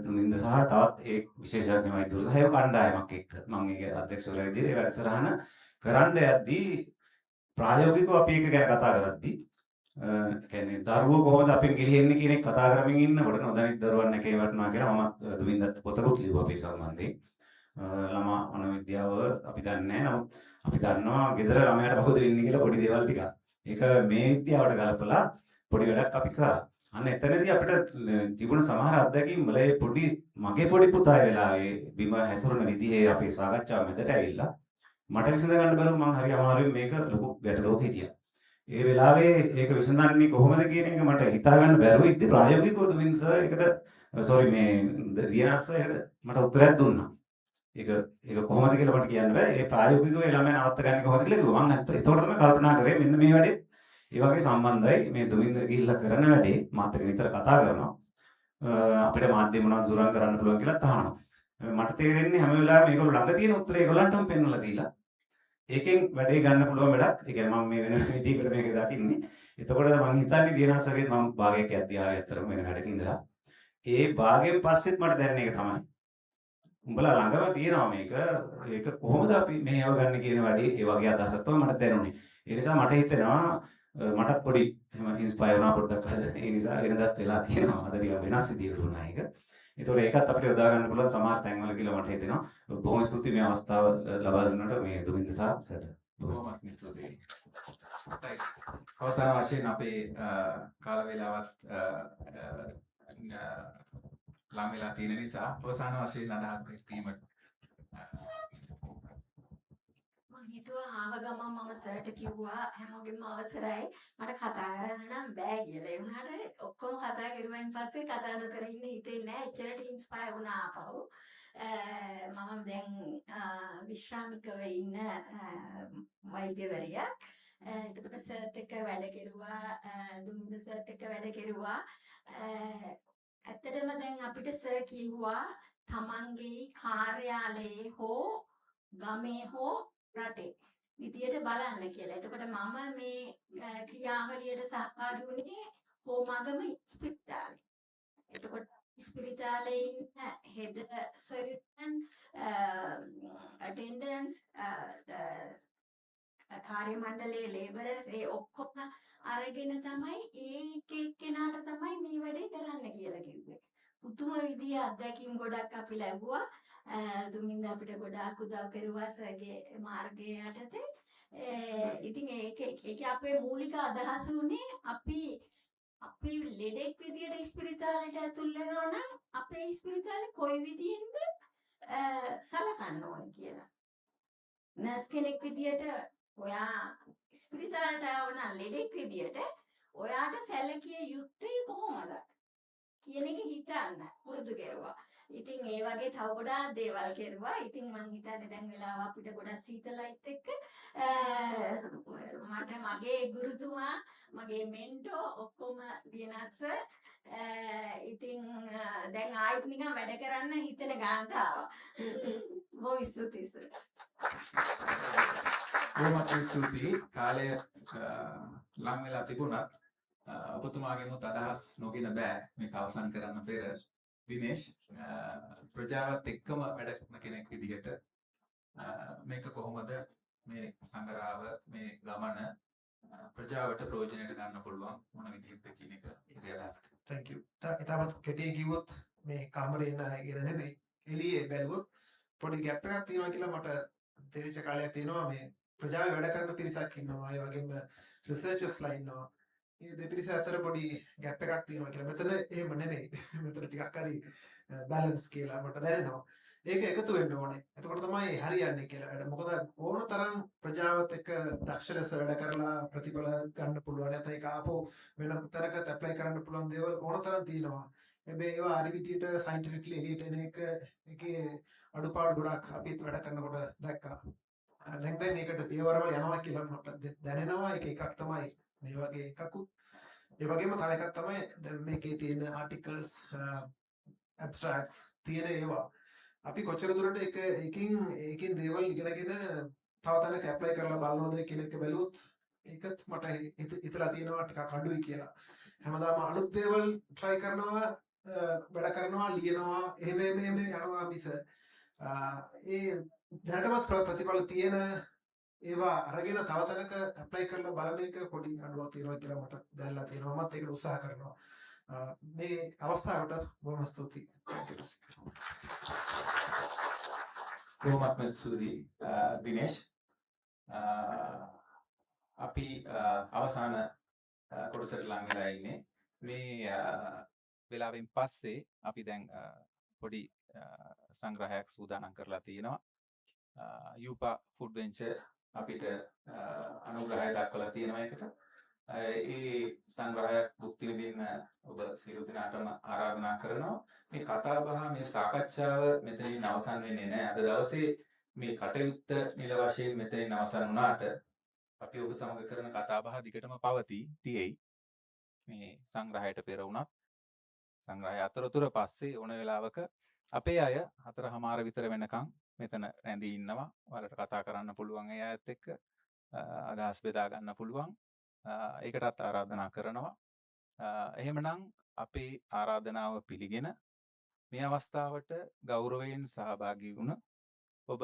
දුමින්ද සහ තවත් ඒ විශේෂඥ වෛද්‍යවරු සහයෝග කණ්ඩායමක් එක්ක මම ඒක අධ්‍යක්ෂකවරයා විදිහට ඒ වැඩසටහන කරන්න යද්දී ප්‍රායෝගිකව අපි ඒක ගැන කතා කරද්දී කියන්නේ දරුවෝ කොහොමද අපෙන් ගිලිහෙන්නේ කියන එක කතා කරමින් ඉන්නකොට නොදැනිත් දරුවන් එකේ වටනවා කියලා මම දුමින්දත් පොතකුත් ලියුවා අපේ සම්බන්ධයෙන්. ළමා මනෝවිද්‍යාව අපි දන්නේ නැහැ. නමුත් අපි දන්නවා ගෙදර ළමයාට මොකද වෙන්නේ කියලා පොඩි දේවල් ටිකක්. ඒක මේ විද්‍යාවට ගලපලා පොඩි වැඩක් අපි කරා. අන්න එතනදී අපිට තිබුණ සමහර අත්දැකීම් වල මගේ පොඩි පුතා ඒ වෙලාවේ බිම හැසිරුණ විදිහේ අපේ සාකච්ඡාව මැදට ඇවිල්ලා මට විසඳ ගන්න බැරුව මම හරි අමාරුවෙන් මේක ලොකු ගැටලුවක හිටියා. ඒ වෙලාවේ ඒක විසඳන්නේ කොහොමද කියන එක මට හිතා ගන්න බැරුව ඉතින් ප්‍රායෝගිකව දුමින්ද සර් ඒකට සෝරි මේ දිනාස් ඒකට මට උත්තරයක් දුන්නා. ඒක කොහොමද කියලා මට කියන්න බෑ. ඒ ප්‍රායෝගිකව ඒ ළමයා නවත්ත ගන්න කොහොමද කියලා කිව්වා. මම ඒතකොට තමයි කල්පනා කරේ මෙන්න මේ වැඩේ ඒ වගේ සම්බන්ධයි. මේ දුමින්ද ගිහිල්ලා කරන වැඩේ මාත් එක්ක නිතර කතා කරනවා. අපිට මාධ්‍ය මොනවද සුරං කරන්න පුළුවන් කියලා අහනවා. මට තේරෙන්නේ හැම වෙලාවෙම මේගොල්ලෝ ළඟ තියෙන උත්තරේ ඒගොල්ලන්ටම පෙන්වලා දීලා ඒකෙන් වැඩේ ගන්න පුළුවන් වැඩක්. ඒ කියන්නේ මම මේ වෙන විදිහකට මේක දකින්නේ. එතකොට මම හිතන්නේ දිනහසගේ මම භාගයක් යද්දී ආයෙ අතරම වෙන වැඩක ඉඳලා ඒ භාගයෙන් පස්සෙත් මට දැනෙන එක තමයි. උඹලා ළඟම තියෙනවා මේක. ඒක කොහොමද අපි මේව ගන්න කියන වැඩේ ඒ වගේ අදහසක් තමයි මට දැනුනේ. ඒ නිසා මට හිතෙනවා මටත් පොඩි එහෙම ඉන්ස්පයර් වුණා පොඩ්ඩක්. ඒ නිසා වෙනදත් වෙලා තියෙනවා. අද ටිකක් වෙනස් විදිහකට වුණා ඒක. ඒතකොට ඒකත් අපිට යොදා ගන්න පුළුවන් සමහර තැන්වල කියලා මට හිතෙනවා. බොහොම ස්තුතියි මේ අවස්ථාව ලබා දුන්නට මේ දුමින්ද සර්. බොහොමත්ම ස්තුතියි. අවසාන වශයෙන් අපේ කාල වේලාවත් ලං වෙලා තියෙන නිසා අවසාන වශයෙන් අදහස් දැක්වීමට මම හිතුවා ආව ගමන් මම සර්ට කිව්වා හැමෝගෙම අවසරයි මට කතා කරන්න නම් බෑ කියලා. ඒ වුණාට ඔක්කොම කතා කරුවායින් පස්සේ කතා නොකර ඉන්න හිතෙන්නේ නැහැ. එච්චරට ඉන්ස්පයර් වුණා ආපහු. මම දැන් විශ්‍රාමිකව ඉන්න වෛද්‍යවරියක්. එතකොට සර්ත් එක්ක වැඩ කෙරුවා, දුමින්ද සර්ත් එක්ක වැඩ කෙරුවා. ඇත්තටම දැන් අපිට සර් කිව්වා තමන්ගේ කාර්යාලයේ හෝ ගමේ හෝ රටේ විදියට බලන්න කියලා. එතකොට මම මේ ක්‍රියාවලියට සහභාගී වුණේ හෝමාගම ස්පිරිතාලේ. එතකොට ස්පිරිතාලේ ඉන්න හෙද සර්ජන් අටෙන්ඩන්ස් කාර්ය මණ්ඩලයේ ලේබරර්ස් ඒ ඔක්කොම අරගෙන තමයි ඒක එක්කෙනාට තමයි මේ වැඩේ කරන්න කියලා කිව්වේ. පුදුම විදිහේ අත්දැකීම් ගොඩක් අපි ලැබුවා. දුමින්ද අපිට ගොඩාක් උදව් කරුවා සර්ගේ මාර්ගය යටතේ. ඉතින් ඒක අපේ මූලික අදහස උනේ අපි ලෙඩෙක් විදියට ස්පිරිතාලෙට ඇතුල් වෙනවා නම් අපේ ස්පිරිතාලේ කොයි විදියෙන්ද සලකන්න ඕනේ කියලා. නර්ස් කෙනෙක් විදියට ඔයා ස්පිරිතාලට ආවන ලෙඩෙක් විදියට ඔයාට සැලකිය යුත්තේ කොහොමද කියන එක හිතන්න පුරුදු කෙරුවා. ඉතින් ඒ වගේ තව ගොඩාක් දේවල් කෙරුවා. ඉතින් මම හිතන්නේ දැන් වෙලාව අපිට ගොඩක් සීතලයිත් එක්ක මට මගේ ගුරුතුමා මගේ මෙන්ටෝ ඔක්කොම දිනත්ස ඉතින් දැන් ආයෙත් නිකන් වැඩ කරන්න හිතෙන ගානට ආවා. බොහොම ස්තුතියි සර්. බොහොමත් ස්තුතියි. කාලය ලං වෙලා තිබුණත් ඔබතුමාගේමුත් අදහස් නොගෙන බෑ මේක අවසන් කරන්න පෙර. දිනේෂ් ප්‍රජාවත් එක්කම වැඩ කරන කෙනෙක් විදිහට මේක කොහොමද මේ සංගරාව මේ ගමන ප්‍රජාවට ප්‍රයෝජනයට ගන්න පුළුවන් මොන විදිහට කියන එක ඉතින් අදහස්. Thank you. ඉතාලමත් කෙටි කිව්වොත් මේ කාමරේ ඉන්න අය කියලා නෙමෙයි එළියේ බැලුවොත් පොඩි ગેප් එකක් තියෙනවා කියලා මට තේරිච්ච කාලයක් තියෙනවා. මේ ප්‍රජාවේ වැඩ කරන පිරිසක් ඉන්නවා. ඒ වගේම රිසර්චර්ස්ලා ඉන්නවා. මේ දෙපිරිස අතර පොඩි ગેප් එකක් තියෙනවා කියලා. මෙතන එහෙම නෙමෙයි. මෙතන ටිකක් හරි බැලන්ස් කියලා මට දැනෙනවා. ඒක එකතු වෙන්න ඕනේ. එතකොට තමයි හරියන්නේ කියලා වැඩ. මොකද ඕන තරම් ප්‍රජාවත් එක්ක දක්ෂ ලෙස වැඩ කරලා ප්‍රතිඵල ගන්න පුළුවන්. නැත්නම් ඒක ආපහු වෙන තැනකට ඇප්ලයි කරන්න පුළුවන් දේවල් ඕන තරම් තියෙනවා. හැබැයි ඒවා හරි විදියට සයන්ටිෆිකලි එලියට එන එක එකේ අඩුපාඩු ගොඩක් අපිත් වැඩ කරනකොට දැක්කා. දැන් මේකට පියවරවල යනවා කියලා මට දැනෙනවා. ඒක එකක් තමයි මේ වගේ එකකුත්. ඒ වගේම තව එකක් තමයි දැන් මේකේ තියෙන ආටිකල්ස් ඇබ්ස්ට්‍රැක්ට්ස් තියෙන ඒවා. අපි කොච්චර දුරට ඒකෙන් දේවල් ඉගෙනගෙන තව තැනක ඇප්ලයි කරලා බලනවද කියන එක බැලුවොත් ඒකත් මට හිතලා තියෙනවා ටිකක් අඩුයි කියලා. හැමදාම අලුත් දේවල් try කරනවා, වැඩ කරනවා, ලියනවා, එහෙම යනවා මිස ඒ දැනටමත් ප්‍රතිඵල තියෙන ඒවා අරගෙන තව තැනක ඇප්ලයි කරලා බලන එක පොඩි අඩුවක් තියෙනවා කියලා මට දැනලා තියෙනවා. මමත් ඒකට උත්සාහ කරනවා. මේ අවස්ථාවට බොහොම ස්තුතියි. බොහොමත්ම ස්තුතියි දිනේෂ්. අපි අවසාන කොටසට ලං වෙලා ඉන්නේ. මේ වෙලාවෙන් පස්සේ අපි දැන් පොඩි සංග්‍රහයක් සූදානම් කරලා තියෙනවා. යූපා ෆුඩ් වෙන්චර් අපිට අනුග්‍රහය දක්වලා තියෙනවා එකට. ඒ සංග්‍රහය භුක්ති විඳින්න ඔබ සියලු දෙනාටම ආරාධනා කරනවා. මේ කතා බහ මේ සාකච්ඡාව මෙතනින් අවසන් වෙන්නේ නැහැ. අද දවසේ මේ කටයුත්ත නිල වශයෙන් මෙතනින් අවසන් වුණාට අපි ඔබ සමග කරන කතා බහ දිගටම තියෙයි. මේ සංග්‍රහයට පෙර වුණත් සංග්‍රහය අතරතුර පස්සේ ඕන වෙලාවක අපේ අය 4:00 විතර වෙනකන් මෙතන රැඳී ඉන්නවා. ඔයාලට කතා කරන්න පුළුවන් ඒ අයත් එක්ක අදහස් බෙදා ගන්න පුළුවන්. ඒකටත් ආරාධනා කරනවා. එහෙමනම් අපේ ආරාධනාව පිළිගෙන මේ අවස්ථාවට ගෞරවයෙන් සහභාගී වුණ ඔබ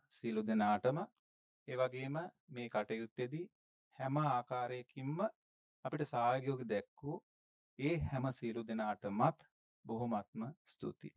සියලු දෙනාටම ඒ වගේම මේ කටයුත්තේදී හැම ආකාරයකින්ම අපිට සහයෝගය දැක්වූ ඒ හැම සියලු දෙනාටමත් බොහොමත්ම ස්තුතියි.